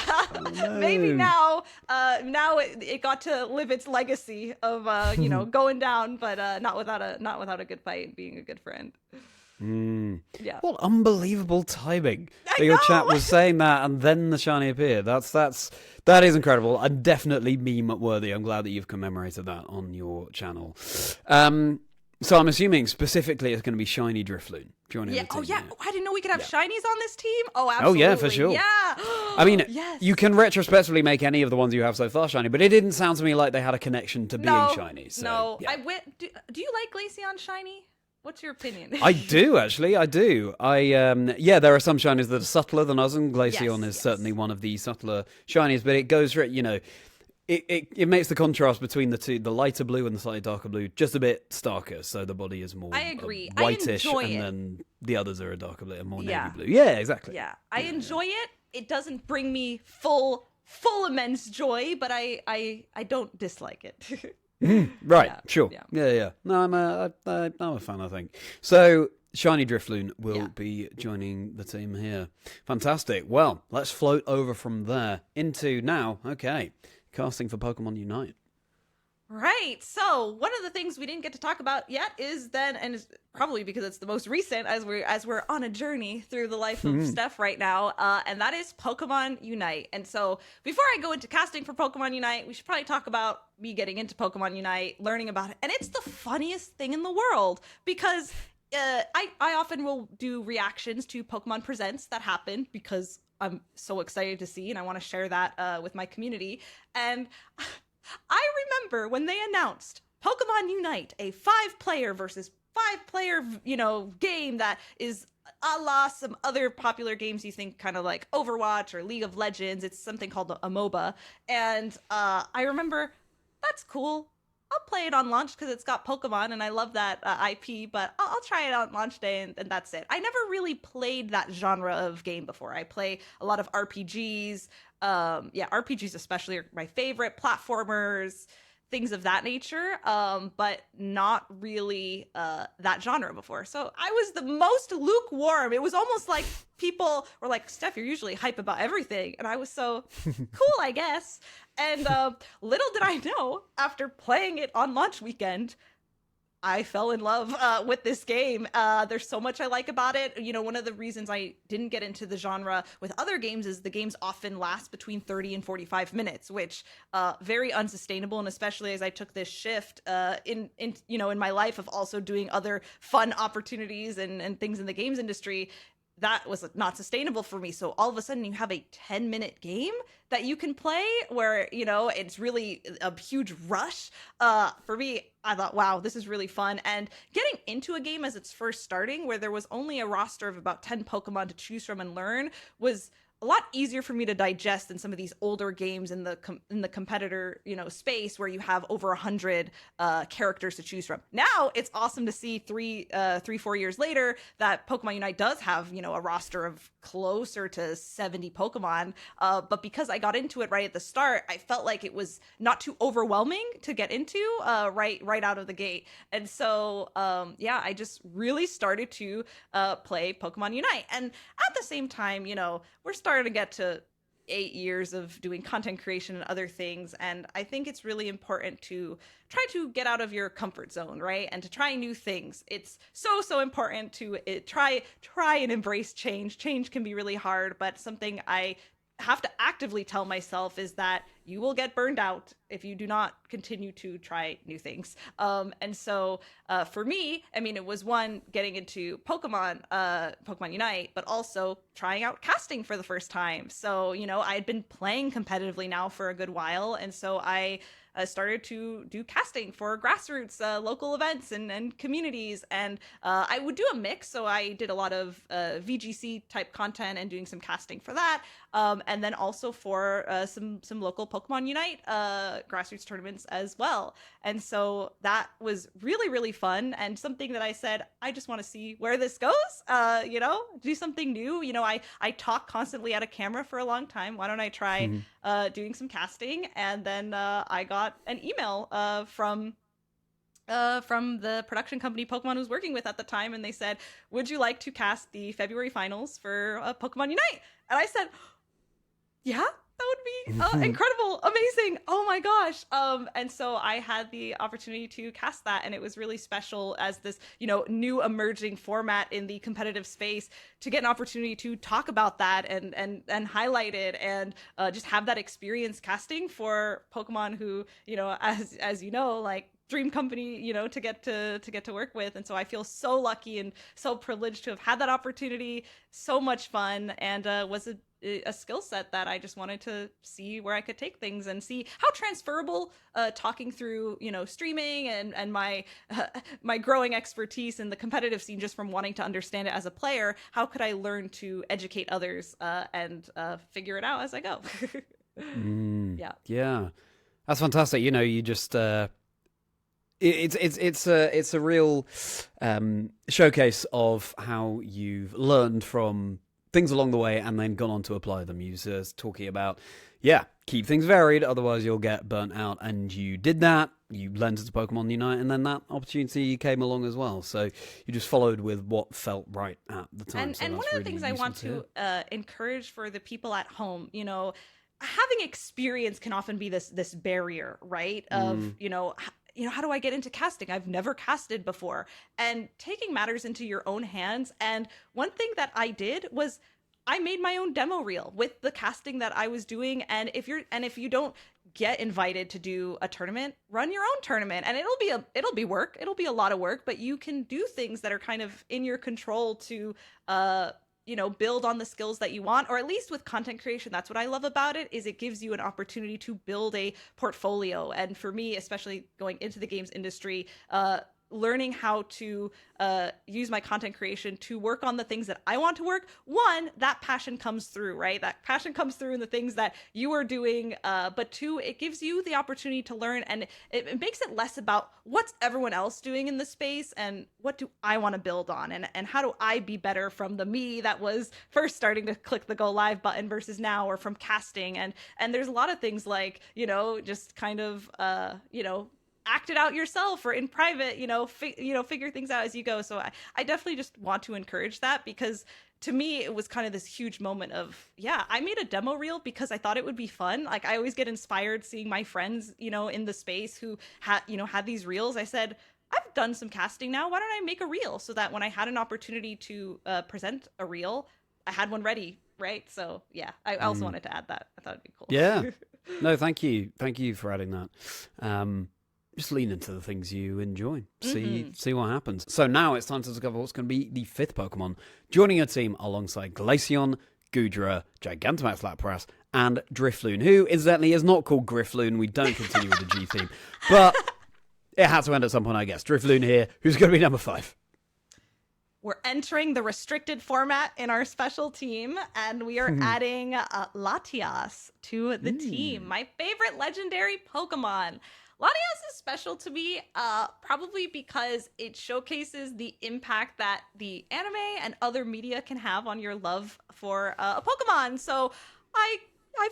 maybe now it got to live its legacy of you know, going down, but not without a good fight and being a good friend. Yeah. What unbelievable timing that your chat was saying that and then the shiny appeared. That is incredible and definitely meme worthy. I'm glad that you've commemorated that on your channel. So I'm assuming specifically it's going to be shiny Drifloon joining the team. Oh yeah. Here. I didn't know we could have shinies on this team. Oh, absolutely. Oh yeah, for sure. Yeah. I mean, yes. You can retrospectively make any of the ones you have so far shiny, but it didn't sound to me like they had a connection to being shiny. So, no. Yeah. Do you like Glaceon shiny? What's your opinion? I do, actually. I do. There are some shinies that are subtler than others, and Glaceon is certainly one of the subtler shinies, but it goes, you know, it makes the contrast between the two, the lighter blue and the slightly darker blue, just a bit starker, so the body is more whitish, and then the others are a darker blue, more navy blue. Yeah, exactly. Yeah, I enjoy it. It doesn't bring me full immense joy, but I don't dislike it. Right, sure. Yeah. No, I'm a fan, I think. So, shiny Drifloon will be joining the team here. Fantastic. Well, let's float over from there into now, casting for Pokemon Unite. Right. So one of the things we didn't get to talk about yet is then, and it's probably because it's the most recent as we're on a journey through the life of Steph right now, and that is Pokemon Unite. And so before I go into casting for Pokemon Unite, we should probably talk about me getting into Pokemon Unite, learning about it. And it's the funniest thing in the world because I often will do reactions to Pokemon Presents that happen because I'm so excited to see and I want to share that with my community. And I remember when they announced Pokemon Unite, a 5-player versus 5-player, you know, game that is a la some other popular games you think kind of like Overwatch or League of Legends. It's something called a MOBA. And I remember, that's cool. I'll play it on launch because it's got Pokemon and I love that IP, but I'll try it on launch day and that's it. I never really played that genre of game before. I play a lot of RPGs. RPGs especially are my favorite, platformers, things of that nature, but not really that genre before. So I was the most lukewarm. It was almost like people were like, "Steph, you're usually hype about everything." And I was so cool, I guess. And little did I know, after playing it on launch weekend, I fell in love with this game. There's so much I like about it. You know, one of the reasons I didn't get into the genre with other games is the games often last between 30 and 45 minutes, which very unsustainable. And especially as I took this shift in my life of also doing other fun opportunities and things in the games industry, that was not sustainable for me. So all of a sudden you have a 10-minute game that you can play where, it's really a huge rush. For me, I thought, wow, this is really fun. And getting into a game as it's first starting, where there was only a roster of about 10 Pokemon to choose from and learn, was a lot easier for me to digest than some of these older games in the competitor space where you have over 100 characters to choose from. Now it's awesome to see 4 years later that Pokemon Unite does have a roster of closer to 70 Pokemon. But because I got into it right at the start, I felt like it was not too overwhelming to get into right out of the gate. And so I just really started to play Pokemon Unite. And at the same time, we're starting to get to 8 years of doing content creation and other things, and I think it's really important to try to get out of your comfort zone, right? And to try new things. It's so important to try and embrace change. Change can be really hard, but something I have to actively tell myself is that you will get burned out if you do not continue to try new things. And so for me, I mean, it was one, getting into Pokemon Unite, but also trying out casting for the first time. So, I had been playing competitively now for a good while. And so I started to do casting for grassroots local events and communities. And I would do a mix. So I did a lot of VGC type content and doing some casting for that. And then also for some local Pokemon Unite grassroots tournaments as well. And so that was really, really fun, and something that I said, I just want to see where this goes, do something new. I talk constantly at a camera for a long time. Why don't I try doing some casting? And then I got an email from the production company Pokemon was working with at the time, and they said, would you like to cast the February finals for Pokemon Unite? And I said, yeah, that would be incredible, amazing, oh my gosh. And so I had the opportunity to cast that, and it was really special as this new emerging format in the competitive space, to get an opportunity to talk about that and highlight it, and just have that experience casting for Pokemon who, as like, dream company, to get to work with. And so I feel so lucky and so privileged to have had that opportunity. So much fun, and was a skill set that I just wanted to see where I could take things and see how transferable talking through streaming and my my growing expertise in the competitive scene, just from wanting to understand it as a player, how could I learn to educate others and figure it out as I go. Yeah, that's fantastic. You just it's a real showcase of how you've learned from things along the way and then gone on to apply them. You were talking about, keep things varied, otherwise you'll get burnt out. And you did that. You lent it to Pokemon Unite, and then that opportunity came along as well. So you just followed with what felt right at the time. And one of the things I want to encourage for the people at home, having experience can often be this barrier, right? Of, how do I get into casting? I've never casted before. And taking matters into your own hands. And one thing that I did was I made my own demo reel with the casting that I was doing. And if you don't get invited to do a tournament, run your own tournament. And it'll be work. It'll be a lot of work, but you can do things that are kind of in your control to build on the skills that you want. Or at least with content creation, that's what I love about it, is it gives you an opportunity to build a portfolio. And for me, especially going into the games industry, learning how to use my content creation to work on the things that I want to work. One, that passion comes through, right? That passion comes through in the things that you are doing. But two, it gives you the opportunity to learn, and it makes it less about what's everyone else doing in the space and what do I want to build on, and how do I be better from the me that was first starting to click the go live button versus now, or from casting. And there's a lot of things like, just kind of, act it out yourself, or in private, figure things out as you go. So I definitely just want to encourage that, because to me, it was kind of this huge moment of, I made a demo reel because I thought it would be fun. Like, I always get inspired seeing my friends, in the space who had these reels. I said, I've done some casting now. Why don't I make a reel, so that when I had an opportunity to present a reel, I had one ready, right? So I also wanted to add that. I thought it'd be cool. Yeah. No, thank you. Thank you for adding that. just lean into the things you enjoy. See what happens. So now it's time to discover what's going to be the 5th Pokemon, joining your team alongside Glaceon, Goodra, Gigantamax Lapras, and Drifloon, who, incidentally, is not called Griffloon. We don't continue with the G theme. But it had to end at some point, I guess. Drifloon here, who's going to be number 5. We're entering the restricted format in our special team, and we are adding Latias to the team. My favorite legendary Pokemon. Latias is special to me, probably because it showcases the impact that the anime and other media can have on your love for a Pokemon. So I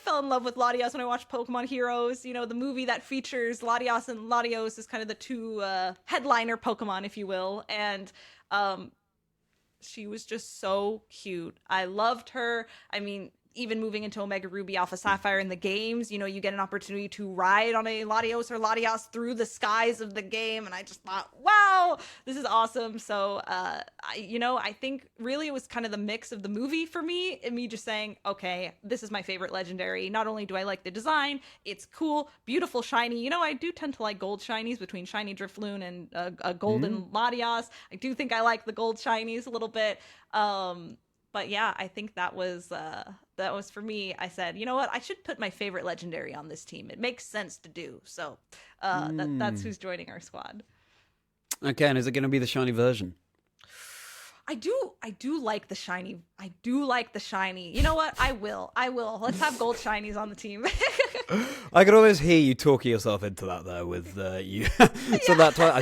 fell in love with Latias when I watched Pokemon Heroes. You know, the movie that features Latias and Latios is kind of the two headliner Pokemon, if you will. And she was just so cute. I loved her. I mean, even moving into Omega Ruby Alpha Sapphire in the games, you know, you get an opportunity to ride on a Latios or Latias through the skies of the game, and I just thought, wow, this is awesome. So, I think really it was kind of the mix of the movie for me, and me just saying, okay, this is my favorite legendary. Not only do I like the design, it's cool, beautiful, shiny. You know, I do tend to like gold shinies between shiny Drifloon and a golden Latias. I do think I like the gold shinies a little bit. But yeah, I think that was for me. I said, you know what? I should put my favorite legendary on this team. It makes sense to do. So that's who's joining our squad. Okay, and is it going to be the shiny version? I do like the shiny. I do like the shiny. You know what? I will. Let's have gold shinies on the team. I could always hear you talking yourself into that though with you. So that I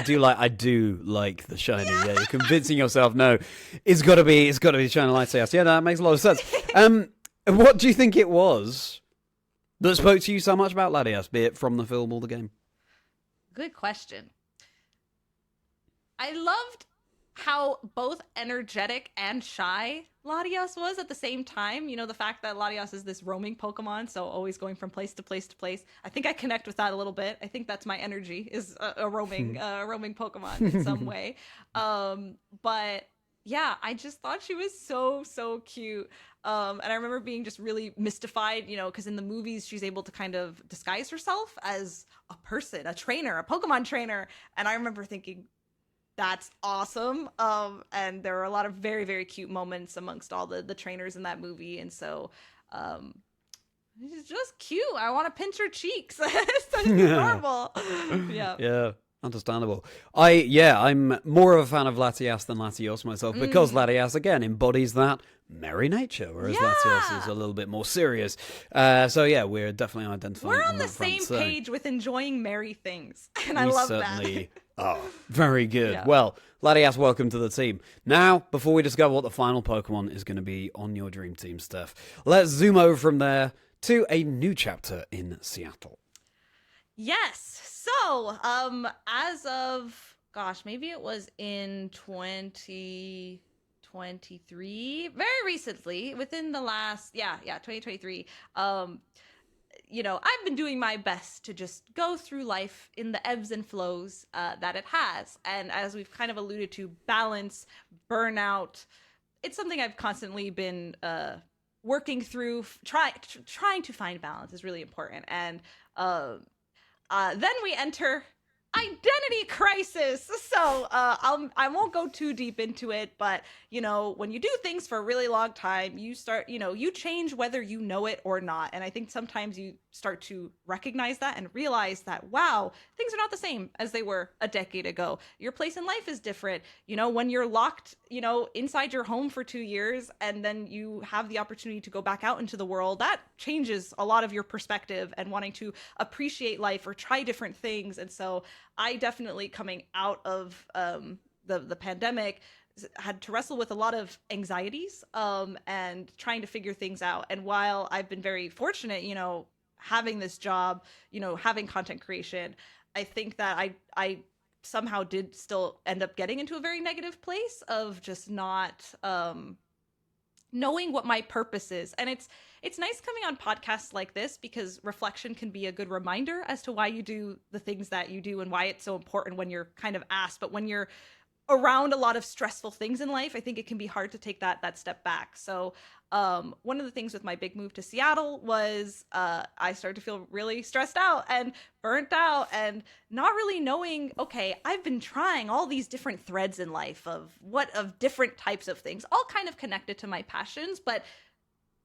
do like the shiny. Yeah, you're convincing yourself. No, it's got to be the shiny Latias. Yeah, that makes a lot of sense. What do you think it was that spoke to you so much about Latias, be it from the film or the game? Good question. I loved how both energetic and shy Latias was at the same time. You know, the fact that Latias is this roaming Pokemon, so always going from place to place to place. I think I connect with that a little bit. I think that's my energy, is a roaming Pokemon in some way. But yeah, I just thought she was so cute. And I remember being just really mystified, you know, because in the movies she's able to kind of disguise herself as a person, a trainer, a Pokemon trainer. And I remember thinking, that's awesome. And there are a lot of very, very cute moments amongst all the trainers in that movie. And so she's just cute. I want to pinch her cheeks. It's so adorable. Yeah. Understandable. I'm more of a fan of Latias than Latios myself, because Latias, again, embodies that merry nature, whereas Latios is a little bit more serious. We're definitely identifying. We're on the same page with enjoying merry things, and I love that. Oh, very good. Yeah. Well, Latias, welcome to the team. Now, before we discover what the final Pokemon is going to be on your dream team, Steph, let's zoom over from there to a new chapter in Seattle. Yes. So, as of, maybe it was in 2023, very recently, within the last, 2023, I've been doing my best to just go through life in the ebbs and flows that it has. And as we've kind of alluded to, balance, burnout, it's something I've constantly been working through. Trying to find balance is really important. And then we enter identity crisis. So I won't go too deep into it, but when you do things for a really long time, you start, you change whether you know it or not. And I think sometimes you start to recognize that and realize that, wow, things are not the same as they were a decade ago. Your place in life is different. When you're locked, inside your home for 2 years, and then you have the opportunity to go back out into the world, that changes a lot of your perspective and wanting to appreciate life or try different things. And so I definitely, coming out of the pandemic, had to wrestle with a lot of anxieties and trying to figure things out. And while I've been very fortunate, having this job, having content creation, I think that I somehow did still end up getting into a very negative place of just not knowing what my purpose is. And it's nice coming on podcasts like this, because reflection can be a good reminder as to why you do the things that you do and why it's so important when you're kind of asked. But when you're around a lot of stressful things in life, I think it can be hard to take that step back. So one of the things with my big move to Seattle was I started to feel really stressed out and burnt out and not really knowing, okay, I've been trying all these different threads in life of different types of things, all kind of connected to my passions, but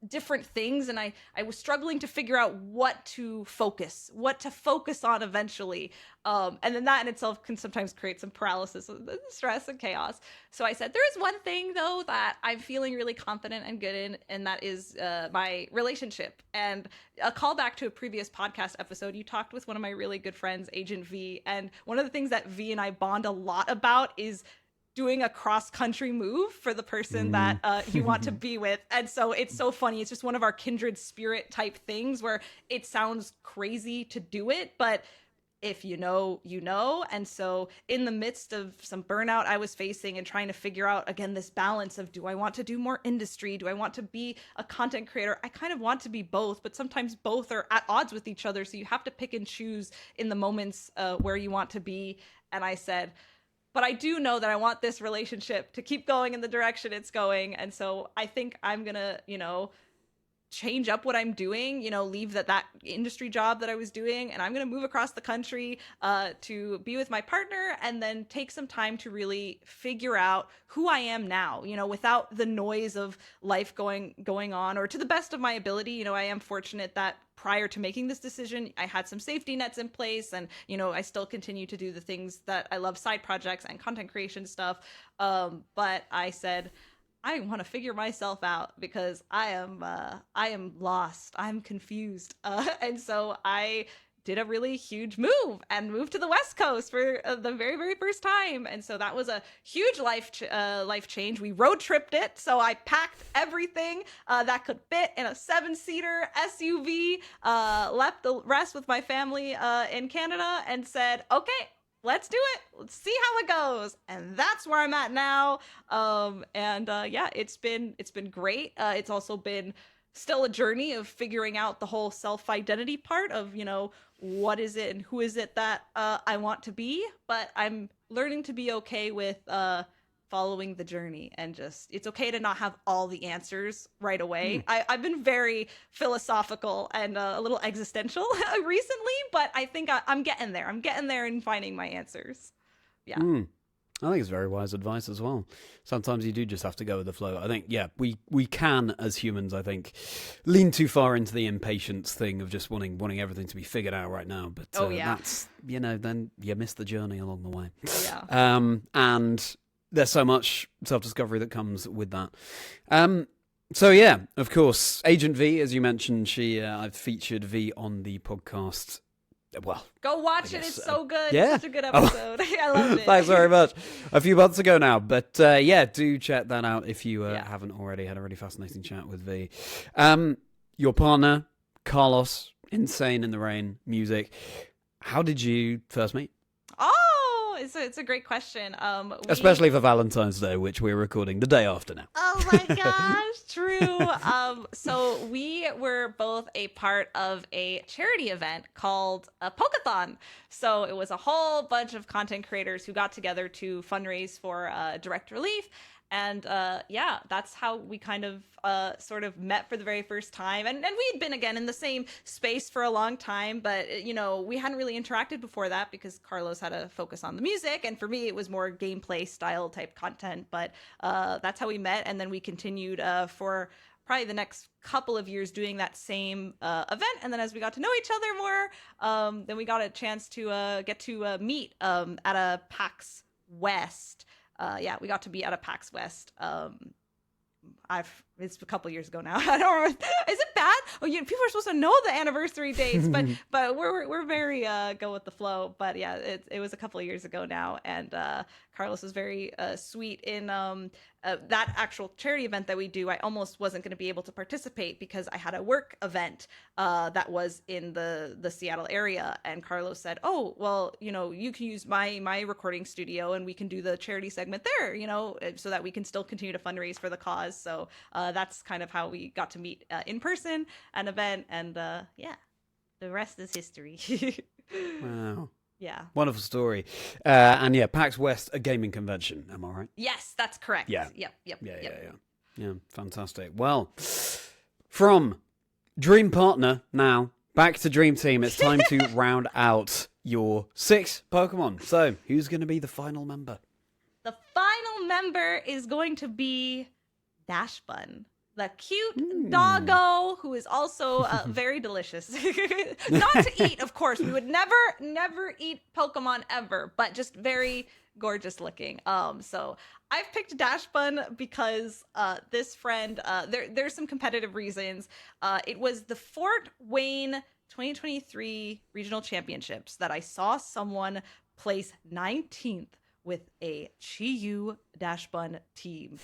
different things, and I was struggling to figure out what to focus on eventually, and then that in itself can sometimes create some paralysis, stress, and chaos. So I said, there is one thing though that I'm feeling really confident and good in, and that is my relationship. And a callback to a previous podcast episode, you talked with one of my really good friends, Agent V, and one of the things that V and I bond a lot about is doing a cross-country move for the person that you want to be with. And so it's so funny. It's just one of our kindred spirit type things where it sounds crazy to do it, but if you know, you know. And so in the midst of some burnout I was facing and trying to figure out, again, this balance of, do I want to do more industry? Do I want to be a content creator? I kind of want to be both, but sometimes both are at odds with each other. So you have to pick and choose in the moments where you want to be. And I said, but I do know that I want this relationship to keep going in the direction it's going. And so I think I'm going to, change up what I'm doing, leave that industry job that I was doing. And I'm going to move across the country to be with my partner, and then take some time to really figure out who I am now, without the noise of life going on, or to the best of my ability. I am fortunate that prior to making this decision, I had some safety nets in place, and, I still continue to do the things that I love, side projects and content creation stuff. But I said, I want to figure myself out, because I am lost. I'm confused. And so I did a really huge move and moved to the West Coast for the very, very first time. And so that was a huge life change. We road tripped it. So I packed everything that could fit in a 7-seater SUV, left the rest with my family in Canada, and said, okay, let's do it. Let's see how it goes. And that's where I'm at now. Yeah, it's been great. It's also been still a journey of figuring out the whole self-identity part of, what is it and who is it that I want to be. But I'm learning to be okay with following the journey, and just, it's okay to not have all the answers right away. I've been very philosophical and a little existential recently, but I think I'm getting there. I'm getting there and finding my answers. Yeah. I think it's very wise advice as well. Sometimes you do just have to go with the flow. I think, we can, as humans, I think, lean too far into the impatience thing of just wanting everything to be figured out right now. But that's, then you miss the journey along the way. Yeah. And there's so much self-discovery that comes with that. So yeah, of course, Agent V, as you mentioned, I've featured V on the podcast. Well, go watch it. It's so good. Yeah. It's such a good episode. I loved it. Thanks very much. A few months ago now, but do check that out if you haven't already. Had a really fascinating chat with V. Your partner, Carlos, Insane in the Rain music. How did you first meet? Oh, it's a great question. Especially for Valentine's Day, which we're recording the day after now. Oh my gosh, true. So we were both a part of a charity event called a Pokeathon. So it was a whole bunch of content creators who got together to fundraise for direct relief. And that's how we kind of sort of met for the very first time. And we had been, again, in the same space for a long time, but, we hadn't really interacted before that, because Carlos had a focus on the music. And for me, it was more gameplay style type content. But that's how we met. And then we continued for probably the next couple of years doing that same event. And then as we got to know each other more, then we got a chance to get to meet at a PAX West. We got to be at a PAX West. It's a couple years ago now. I don't remember. Is it bad? Oh, people are supposed to know the anniversary dates, but we're very go with the flow. But yeah, it was a couple of years ago now, and Carlos was very sweet in that actual charity event that we do. I almost wasn't going to be able to participate because I had a work event that was in the Seattle area, and Carlos said, "Oh, well, you can use my recording studio, and we can do the charity segment there, so that we can still continue to fundraise for the cause." So that's kind of how we got to meet in person, an event, and the rest is history. Wow. Yeah. Wonderful story. And yeah, PAX West, a gaming convention. Am I right? Yes, that's correct. Yeah. Yep. Yeah, fantastic. Well, from Dream Partner now back to Dream Team. It's time to round out your 6 Pokemon. So, who's going to be the final member? The final member is going to be Dashbun, the cute doggo who is also very delicious. Not to eat, of course. We would never eat Pokemon ever, but just very gorgeous looking. So I've picked Dashbun because this friend, there's some competitive reasons. It was the Fort Wayne 2023 regional championships that I saw someone place 19th with a Chi-Yu Dashbun team.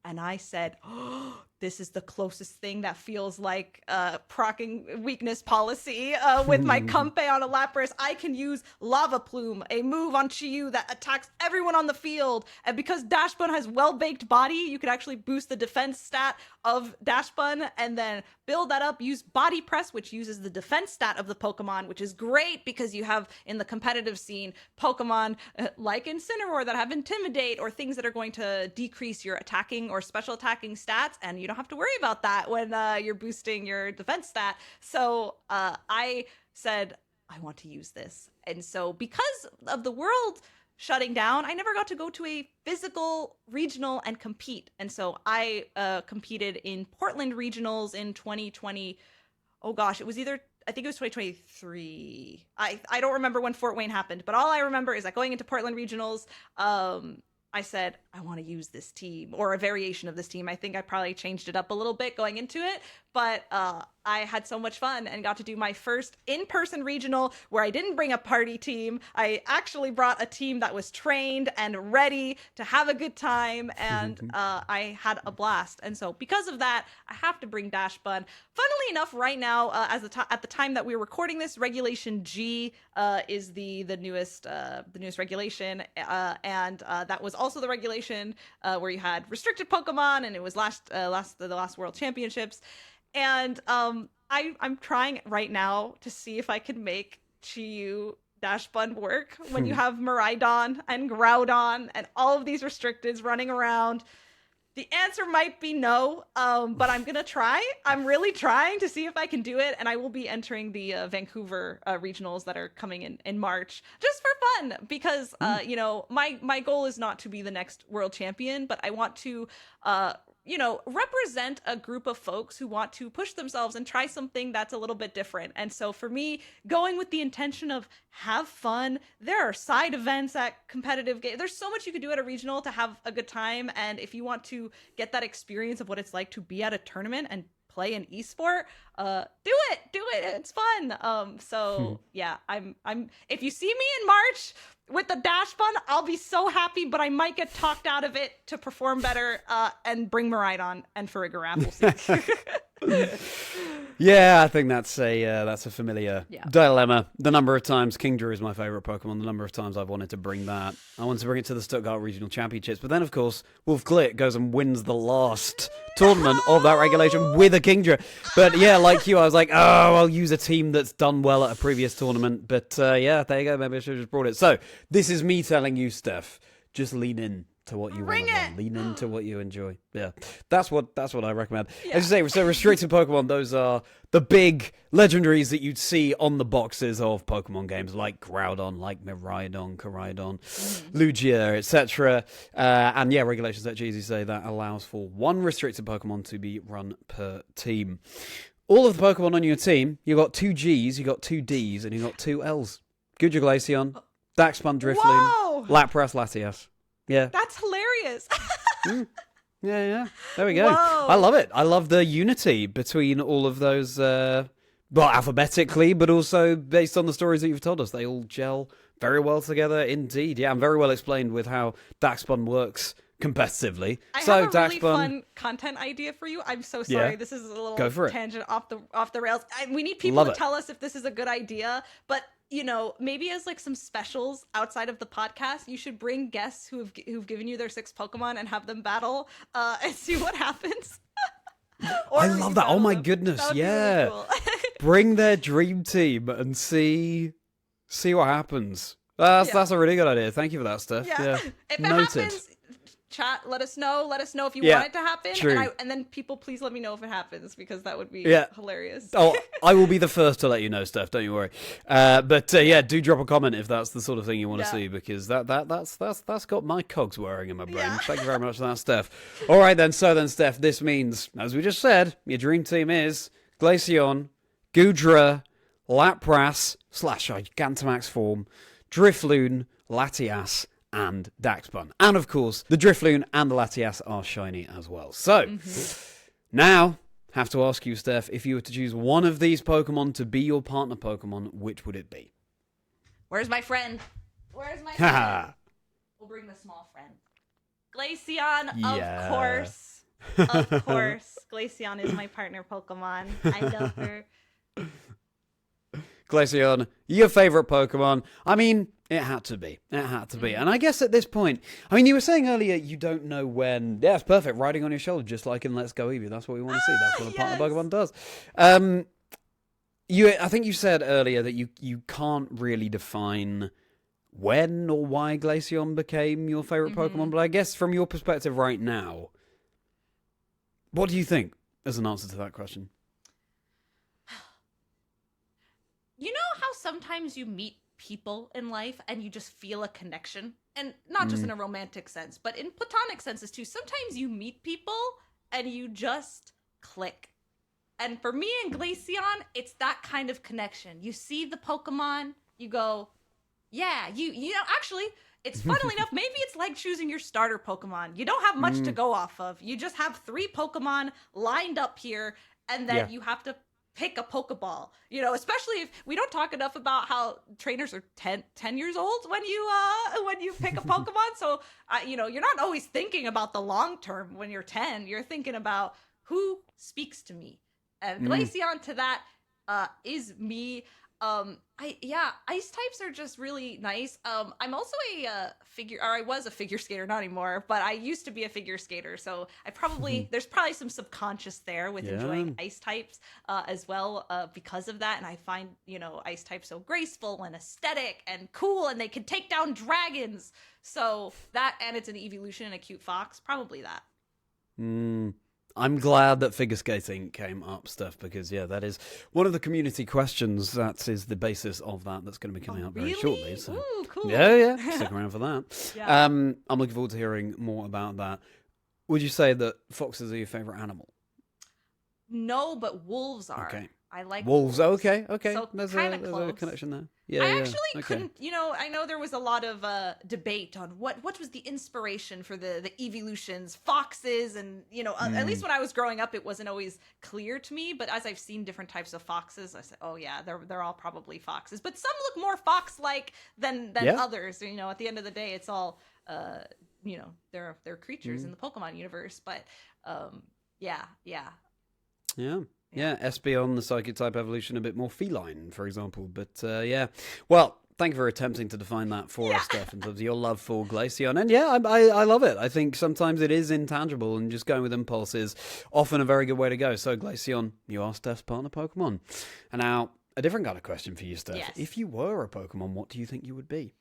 And I said, oh, this is the closest thing that feels like proccing weakness policy with my Compe on a Lapras. I can use Lava Plume, a move on Chi-Yu that attacks everyone on the field. And because Dashbun has well-baked body, you can actually boost the defense stat of Dashbun and then build that up, use Body Press, which uses the defense stat of the Pokemon, which is great because you have in the competitive scene Pokemon like Incineroar that have Intimidate or things that are going to decrease your attacking or special attacking stats, and you don't have to worry about that when you're boosting your defense stat. So I said, I want to use this. And so because of the world shutting down, I never got to go to a physical regional and compete. And so I competed in Portland regionals in 2020. Oh gosh, it was either, I think it was 2023. I don't remember when Fort Wayne happened, but all I remember is that going into Portland regionals, I said, I want to use this team or a variation of this team. I think I probably changed it up a little bit going into it, but I had so much fun and got to do my first in-person regional where I didn't bring a party team. I actually brought a team that was trained and ready to have a good time, and I had a blast. And so because of that, I have to bring Dashbun. Funnily enough, right now, at the time that we're recording this, Regulation G is the newest regulation, and that was also the regulation where you had restricted Pokemon, and it was the last World Championships. And I'm trying right now to see if I can make Chi-Yu Dashbun work when you have Miraidon and Groudon and all of these restricteds running around. The answer might be no, but I'm gonna try. I'm really trying to see if I can do it, and I will be entering the Vancouver regionals that are coming in March, just for fun, because you know, my goal is not to be the next world champion, but I want to you know, represent a group of folks who want to push themselves and try something that's a little bit different. And so for me, going with the intention of have fun, there are side events at competitive games. There's so much you could do at a regional to have a good time. And if you want to get that experience of what it's like to be at a tournament and play an esport, do it. It's fun. So yeah, I'm if you see me in March with the Dashbun, I'll be so happy, but I might get talked out of it to perform better and bring Miraidon and Farigiraf. We'll see. Yeah, I think that's a familiar dilemma. The number of times Kingdra is my favorite Pokemon, the number of times I've wanted to bring that. I wanted to bring it to the Stuttgart Regional Championships, but then of course Wolf Glit goes and wins the last tournament of that regulation with a Kingdra. But yeah, like you, I was like, oh, I'll use a team that's done well at a previous tournament. But yeah, there you go. Maybe I should have just brought it. So this is me telling you, Steph, just lean in to what you want to run. Lean into what you enjoy. Yeah, that's what I recommend. Yeah. As you say, so restricted Pokemon, those are the big legendaries that you'd see on the boxes of Pokemon games like Groudon, like Miraidon, Koraidon, Lugia, etc. And yeah, regulations actually, as you say, that allows for one restricted Pokemon to be run per team. All of the Pokemon on your team, you got 2 Gs, you got 2 Ds, and you got 2 Ls. Gudra-Glaceon, Darkspun Drifloon, Lapras Latias. Yeah. That's hilarious. Yeah. There we go. Whoa. I love it. I love the unity between all of those, well, alphabetically, but also based on the stories that you've told us. They all gel very well together indeed. Yeah, and very well explained with how Darkspun works competitively. I have a really fun content idea for you. I'm so sorry. Yeah. This is a little tangent off the rails. We need people to tell us if this is a good idea, but you know, maybe as like some specials outside of the podcast, you should bring guests who've given you their 6 Pokemon and have them battle and see what happens. I love that. Oh my goodness, yeah. Really cool. Bring their dream team and see what happens. That's a really good idea. Thank you for that, Steph. Yeah. If it Noted. happens, chat, let us know. Let us know if you Yeah, want it to happen. true. And then people, please let me know if it happens, because that would be hilarious. Oh, I will be the first to let you know, Steph. Don't you worry. But yeah, do drop a comment if that's the sort of thing you want to see, because that's got my cogs whirring in my brain. Yeah. Thank you very much for that, Steph. All right then. So then, Steph, this means, as we just said, your dream team is Glaceon, Goodra, Lapras / Gigantamax form, Drifloon, Latias, and Daxbun. And of course, the Drifloon and the Latias are shiny as well. So, now, have to ask you, Steph, if you were to choose one of these Pokemon to be your partner Pokemon, which would it be? Where's my friend? Where's my friend? We'll bring the small friend. Glaceon, of course. Of course. Glaceon is my partner Pokemon. I love her. Glaceon, your favorite Pokemon. I mean, it had to be. It had to be. And I guess at this point, I mean, you were saying earlier you don't know when. Yeah, it's perfect. Riding on your shoulder, just like in Let's Go Eevee. That's what we want to see. That's what a partner Pokemon does. I think you said earlier that you can't really define when or why Glaceon became your favorite Pokemon, but I guess from your perspective right now, what do you think as an answer to that question? You know how sometimes you meet people in life and you just feel a connection? And not just in a romantic sense, but in platonic senses too. Sometimes you meet people and you just click. And for me and Glaceon, it's that kind of connection. You see the Pokemon, you go, yeah, you know, actually, it's funnily enough, maybe it's like choosing your starter Pokemon. You don't have much to go off of. You just have 3 Pokemon lined up here, and then you have to pick a Pokeball, you know, especially if we don't talk enough about how trainers are 10 years old when you pick a Pokemon. So, you know, you're not always thinking about the long term when you're 10. You're thinking about who speaks to me. And Glaceon to that is me. Ice types are just really nice. I'm also I was a figure skater, not anymore, but I used to be a figure skater. So there's probably some subconscious there with enjoying ice types as well because of that. And I find, you know, ice types so graceful and aesthetic and cool, and they can take down dragons. So that, and it's an evolution and a cute fox, probably that. I'm glad that figure skating came up, Steph, because, that is one of the community questions that is the basis of that's going to be coming up very shortly. So. Ooh, cool. Yeah. Stick around for that. Yeah. I'm looking forward to hearing more about that. Would you say that foxes are your favorite animal? No, but wolves are. Okay. I like wolves. Okay. So There's kind a of connection there. I actually couldn't, you know, I know there was a lot of debate on what was the inspiration for the evolutions, foxes, and, you know, at least when I was growing up, it wasn't always clear to me. But as I've seen different types of foxes, I said, oh yeah, they're all probably foxes. But some look more fox-like than others. You know, at the end of the day, it's all, you know, they're creatures in the Pokemon universe. But yeah. Yeah, Espeon, the psychic type evolution, a bit more feline, for example. But well, thank you for attempting to define that for us, Steph, in terms of your love for Glaceon. And I love it. I think sometimes it is intangible, and just going with impulse is often a very good way to go. So, Glaceon, you are Steph's partner Pokemon. And now, a different kind of question for you, Steph. Yes. If you were a Pokemon, what do you think you would be?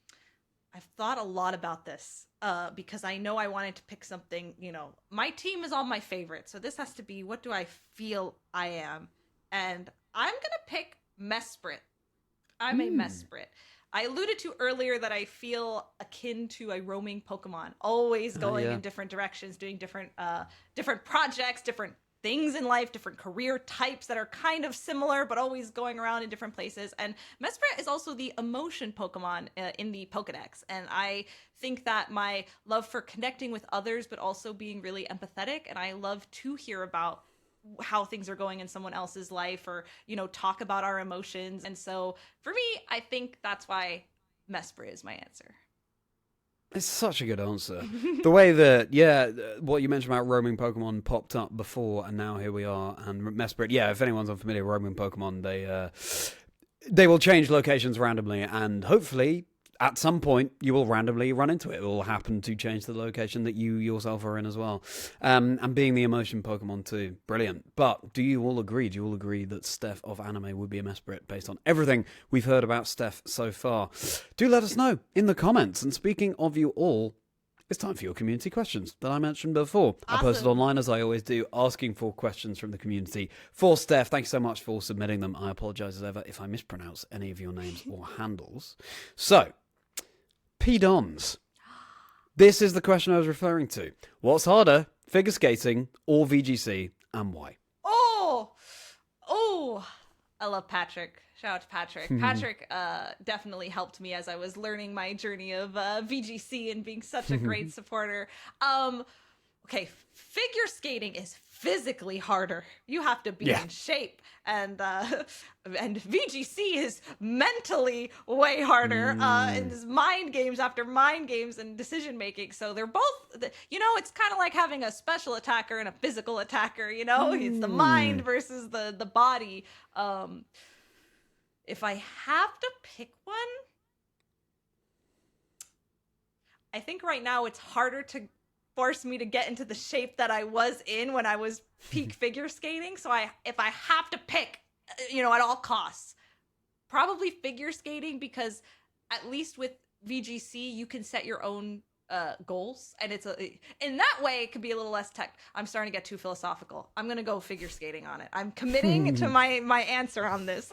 I've thought a lot about this because I know I wanted to pick something, you know, my team is all my favorites. So this has to be, what do I feel I am? And I'm going to pick Mesprit. I'm a Mesprit. I alluded to earlier that I feel akin to a roaming Pokemon, always going in different directions, doing different projects, different things in life, different career types that are kind of similar, but always going around in different places. And Mesprit is also the emotion Pokemon in the Pokedex. And I think that my love for connecting with others, but also being really empathetic, and I love to hear about how things are going in someone else's life, or, you know, talk about our emotions. And so for me, I think that's why Mesprit is my answer. It's such a good answer. The way that, what you mentioned about roaming Pokemon popped up before, and now here we are. And Mesprit, if anyone's unfamiliar with roaming Pokemon, they will change locations randomly, and hopefully at some point, you will randomly run into it. It will happen to change the location that you yourself are in as well. And being the emotion Pokemon too. Brilliant. But do you all agree? Do you all agree that StephOfAnime would be a Mesprit based on everything we've heard about Steph so far? Do let us know in the comments. And speaking of you all, it's time for your community questions that I mentioned before. Awesome. I posted online, as I always do, asking for questions from the community for Steph. Thank you so much for submitting them. I apologise as ever if I mispronounce any of your names or handles. So, P-Dons. This is the question I was referring to. What's harder, figure skating or VGC, and why? Oh, I love Patrick. Shout out to Patrick. Patrick definitely helped me as I was learning my journey of VGC and being such a great supporter. Okay, figure skating is physically harder. You have to be in shape, and VGC is mentally way harder. And there's mind games after mind games and decision making. So they're both, it's kind of like having a special attacker and a physical attacker. It's the mind versus the body. If I have to pick one, I think right now it's harder to force me to get into the shape that I was in when I was peak figure skating. So if I have to pick, at all costs, probably figure skating, because at least with VGC, you can set your own goals, and in that way it could be a little less tech. I'm starting to get too philosophical. I'm gonna go figure skating on it. I'm committing to my answer on this.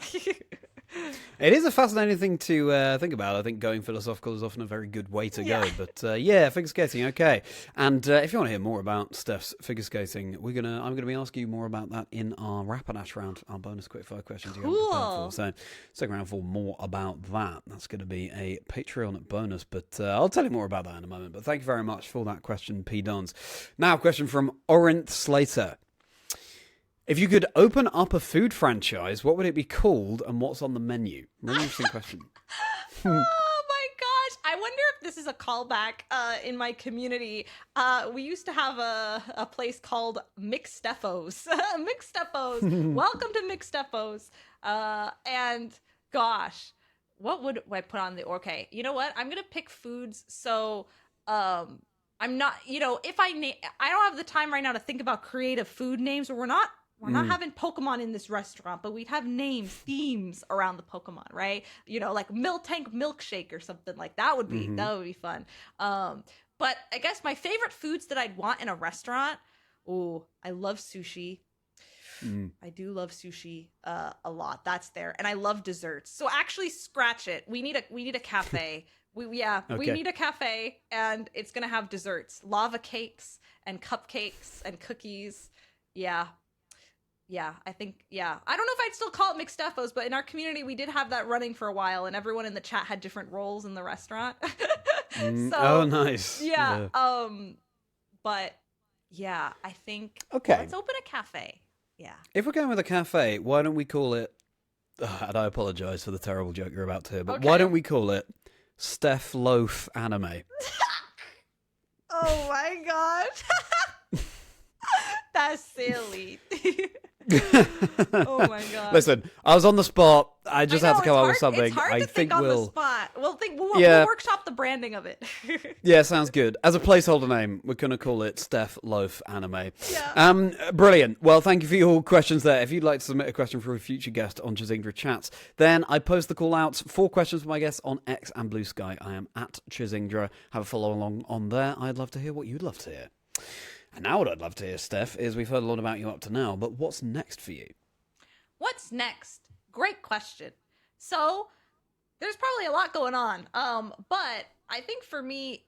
It is a fascinating thing to think about. I think going philosophical is often a very good way to go. But figure skating, okay. And if you want to hear more about Steph's figure skating, I'm gonna be asking you more about that in our Rapidash round, our bonus quickfire questions you haven't prepared for. So stick around for more about that. That's going to be a Patreon bonus, but I'll tell you more about that in a moment. But thank you very much for that question, P. Dons. Now, a question from Orinth Slater. If you could open up a food franchise, what would it be called and what's on the menu? Really interesting question. Oh my gosh. I wonder if this is a callback in my community. We used to have a place called McStephos. McStephos. Welcome to McStephos. And gosh, what would I put on the... Okay, you know what? I'm going to pick foods. So I'm not, if I don't have the time right now to think about creative food names, or we're not having Pokemon in this restaurant, but we'd have names, themes around the Pokemon, right? Like Miltank Milkshake or something like that would be fun. But I guess my favorite foods that I'd want in a restaurant. Oh, I love sushi. I do love sushi a lot. That's there, and I love desserts. So actually, scratch it. We need a cafe. We need a cafe, and it's gonna have desserts, lava cakes and cupcakes and cookies. I think, I don't know if I'd still call it McStephos, but in our community, we did have that running for a while, and everyone in the chat had different roles in the restaurant. Oh, nice. Yeah. But yeah, I think, let's open a cafe. Yeah. If we're going with a cafe, why don't we call it, and I apologize for the terrible joke you're about to hear, but why don't we call it StephOfAnime? Oh my god. That's silly. Oh my god. Listen, I was on the spot. I just had to come up with something. It's hard to think on the spot. We'll workshop the branding of it. Yeah, sounds good. As a placeholder name, we're going to call it StephOfAnime. Yeah. Brilliant. Well, thank you for your questions there. If you'd like to submit a question for a future guest on Chazingdra Chats, then I post the call outs for questions for my guests on X and Blue Sky. I am at Chazingdra. Have a follow along on there. I'd love to hear what you'd love to hear. And now what I'd love to hear, Steph, is we've heard a lot about you up to now, but what's next for you? What's next? Great question. So there's probably a lot going on. But I think for me,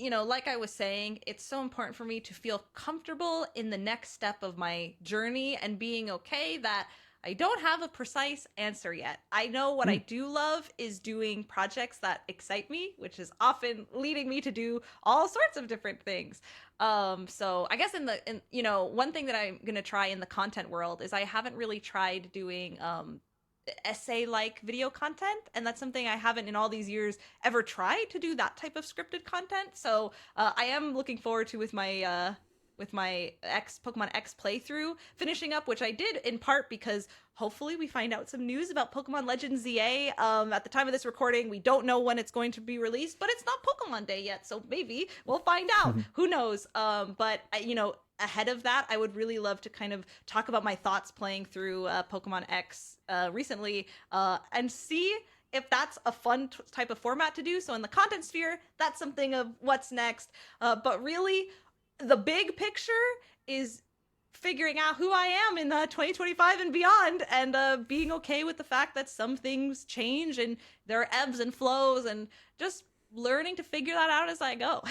like I was saying, it's so important for me to feel comfortable in the next step of my journey and being okay that I don't have a precise answer yet. I know what I do love is doing projects that excite me, which is often leading me to do all sorts of different things. So I guess one thing that I'm going to try in the content world is I haven't really tried doing essay-like video content, and that's something I haven't in all these years ever tried to do, that type of scripted content. So I am looking forward to, with my with my Pokemon X playthrough, finishing up, which I did in part because hopefully we find out some news about Pokemon Legends ZA. At the time of this recording, we don't know when it's going to be released, but it's not Pokemon Day yet, so maybe we'll find out. Who knows? But ahead of that, I would really love to kind of talk about my thoughts playing through Pokemon X recently, and see if that's a fun type of format to do. So in the content sphere, that's something of what's next. But really, the big picture is figuring out who I am in 2025 and beyond, and being okay with the fact that some things change and there are ebbs and flows, and just learning to figure that out as I go.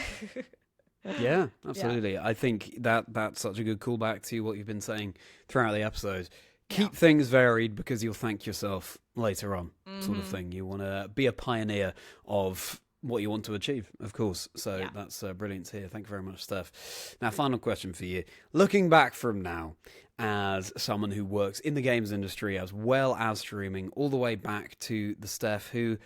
Yeah, absolutely. Yeah. I think that's such a good callback to what you've been saying throughout the episode. Keep things varied because you'll thank yourself later on, sort of thing. You want to be a pioneer of what you want to achieve, of course. So that's brilliant to hear. Thank you very much, Steph. Now, final question for you. Looking back from now, as someone who works in the games industry as well as streaming, all the way back to the Steph who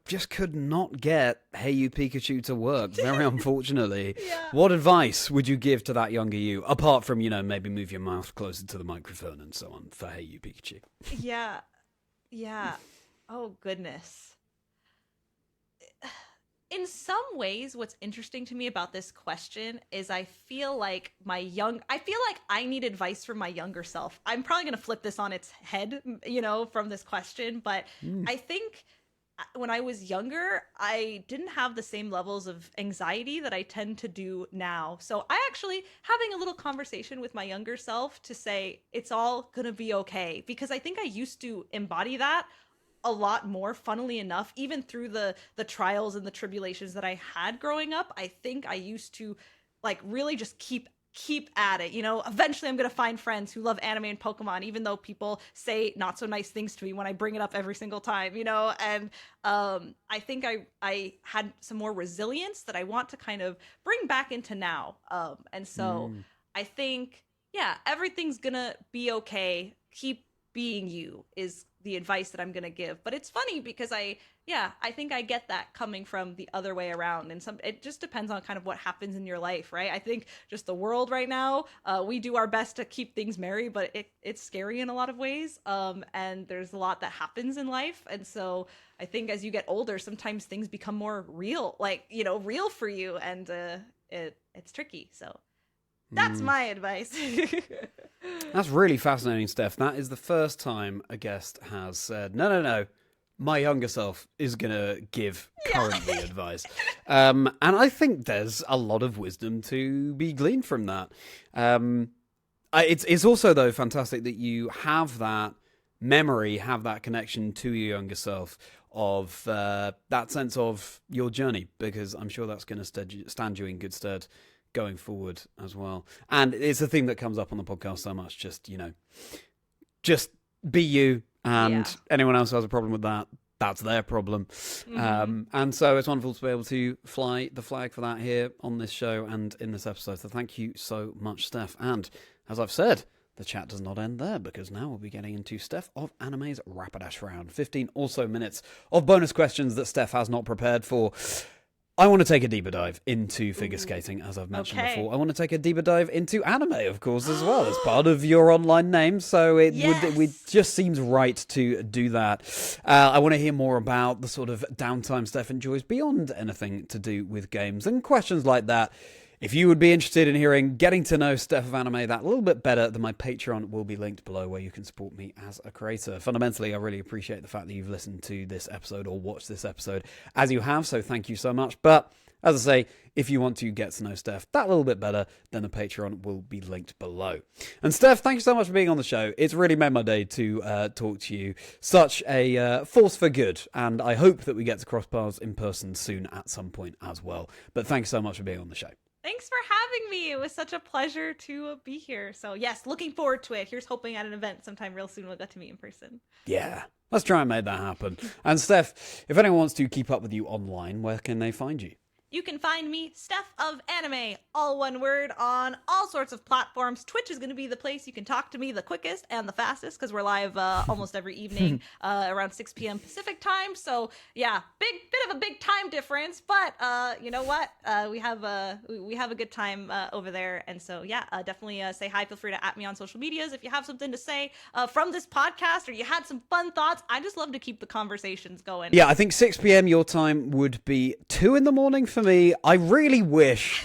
just could not get Hey You Pikachu to work, very unfortunately. What advice would you give to that younger you, apart from, maybe move your mouth closer to the microphone and so on for Hey You Pikachu? Yeah. Oh, goodness. In some ways, what's interesting to me about this question is I feel like I need advice from my younger self. I'm probably going to flip this on its head, from this question, but I think when I was younger, I didn't have the same levels of anxiety that I tend to do now. So I actually having a little conversation with my younger self to say it's all gonna be okay, because I think I used to embody that a lot more, funnily enough, even through the trials and the tribulations that I had growing up. I think I used to really just keep at it. Eventually I'm going to find friends who love anime and Pokemon, even though people say not so nice things to me when I bring it up every single time, and I think I had some more resilience that I want to kind of bring back into now. And so I think, everything's going to be okay. Keep being you is the advice that I'm going to give. But it's funny because I think I get that coming from the other way around. And it just depends on kind of what happens in your life, right? I think just the world right now, we do our best to keep things merry, but it's scary in a lot of ways. And there's a lot that happens in life. And so I think as you get older, sometimes things become more real, real for you. And it's tricky. So that's my advice. That's really fascinating, Steph. That is the first time a guest has said, no, my younger self is going to give currently advice. And I think there's a lot of wisdom to be gleaned from that. It's also, though, fantastic that you have that memory, have that connection to your younger self of that sense of your journey, because I'm sure that's going to stand you in good stead going forward as well. And it's a theme that comes up on the podcast so much, just be you, and anyone else who has a problem with that, that's their problem. And so it's wonderful to be able to fly the flag for that here on this show and in this episode. So thank you so much, Steph. And as I've said, the chat does not end there, because now we'll be getting into Steph of Anime's Rapidash round. 15 or so minutes of bonus questions that Steph has not prepared for. I want to take a deeper dive into figure skating, as I've mentioned before. I want to take a deeper dive into anime, of course, as well, as part of your online name. So it just seems right to do that. I want to hear more about the sort of downtime Steph enjoys beyond anything to do with games and questions like that. If you would be interested in getting to know StephOfAnime that a little bit better, then my Patreon will be linked below, where you can support me as a creator. Fundamentally, I really appreciate the fact that you've listened to this episode or watched this episode as you have, so thank you so much. But as I say, if you want to get to know Steph that little bit better, then the Patreon will be linked below. And Steph, thank you so much for being on the show. It's really made my day to talk to you. Such a force for good, and I hope that we get to cross paths in person soon at some point as well. But thank you so much for being on the show. Thanks for having me. It was such a pleasure to be here. So yes, looking forward to it. Here's hoping at an event sometime real soon we'll get to meet in person. Yeah, let's try and make that happen. And Steph, if anyone wants to keep up with you online, where can they find you? You can find me, StephOfAnime, all one word, on all sorts of platforms. Twitch is going to be the place you can talk to me the quickest and the fastest because we're live almost every evening around 6 p.m. Pacific time. So yeah, bit of a big time difference, but you know what? We have a good time over there, and so yeah, definitely say hi. Feel free to @ me on social medias if you have something to say from this podcast or you had some fun thoughts. I just love to keep the conversations going. Yeah, I think 6 p.m. your time would be 2 in the morning for me. I really wish,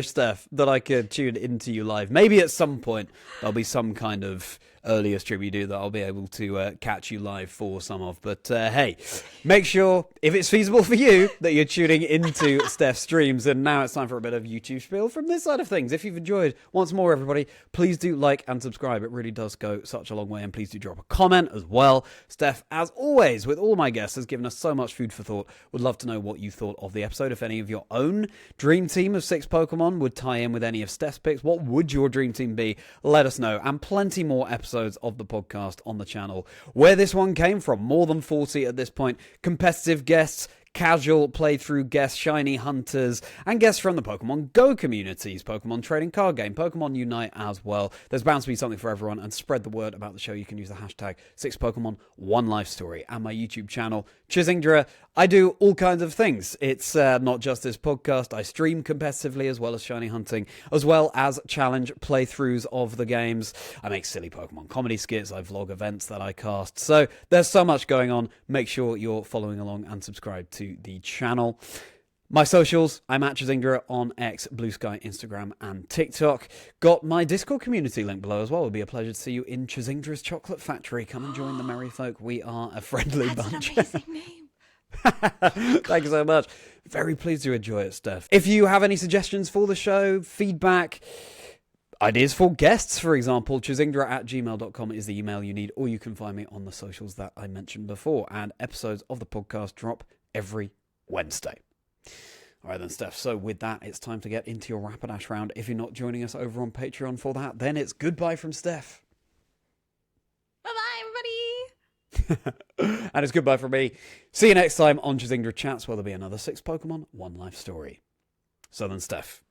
Steph, that I could tune into you live. Maybe at some point there'll be some kind of earlier stream you do that I'll be able to catch you live for some of. But hey, make sure, if it's feasible for you, that you're tuning into Steph's streams. And now it's time for a bit of YouTube spiel from this side of things. If you've enjoyed, once more, everybody, please do like and subscribe. It really does go such a long way. And please do drop a comment as well. Steph, as always, with all my guests, has given us so much food for thought. Would love to know what you thought of the episode. If any of your own dream team of 6 Pokemon would tie in with any of Steph's picks, what would your dream team be? Let us know. And plenty more episodes of the podcast on the channel. Where this one came from, more than 40 at this point. Competitive guests, casual playthrough guests, shiny hunters, and guests from the Pokemon Go communities, Pokemon trading card game, Pokemon UNITE as well. There's bound to be something for everyone, and spread the word about the show. You can use the hashtag 6Pokemon, One Life Story, and my YouTube channel, Chazingdra. I do all kinds of things. It's not just this podcast. I stream competitively as well as shiny hunting, as well as challenge playthroughs of the games. I make silly Pokemon comedy skits. I vlog events that I cast. So there's so much going on. Make sure you're following along and subscribe to the channel. My socials, I'm at Chazingdra on X, Blue Sky, Instagram, and TikTok. Got my Discord community link below as well. It would be a pleasure to see you in Chazindra's Chocolate Factory. Come and join the merry folk. We are a friendly bunch. That's an amazing name. Thank you so much. Very pleased to enjoy it, Steph. If you have any suggestions for the show, feedback, ideas for guests, for example, chazingdra@gmail.com is the email you need, or you can find me on the socials that I mentioned before. And episodes of the podcast drop every Wednesday. All right then, Steph. So with that, it's time to get into your Rapidash round. If you're not joining us over on Patreon for that, then it's goodbye from Steph. Bye-bye, everybody. And it's goodbye from me. See you next time on Chazingdra Chats, where there'll be another 6 Pokemon, One Life Story. So then, Steph,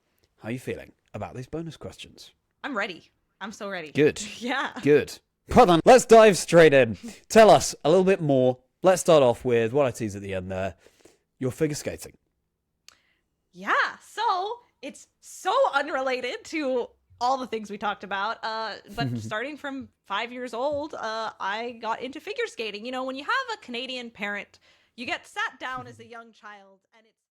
how are you feeling about these bonus questions? I'm ready. I'm so ready. Good. Yeah. Good. Well then, let's dive straight in. Tell us a little bit more. Let's start off with what I teased at the end there. Your figure skating. Yeah, so it's so unrelated to all the things we talked about. But starting from 5 years old, I got into figure skating. You know, when you have a Canadian parent, you get sat down as a young child and it's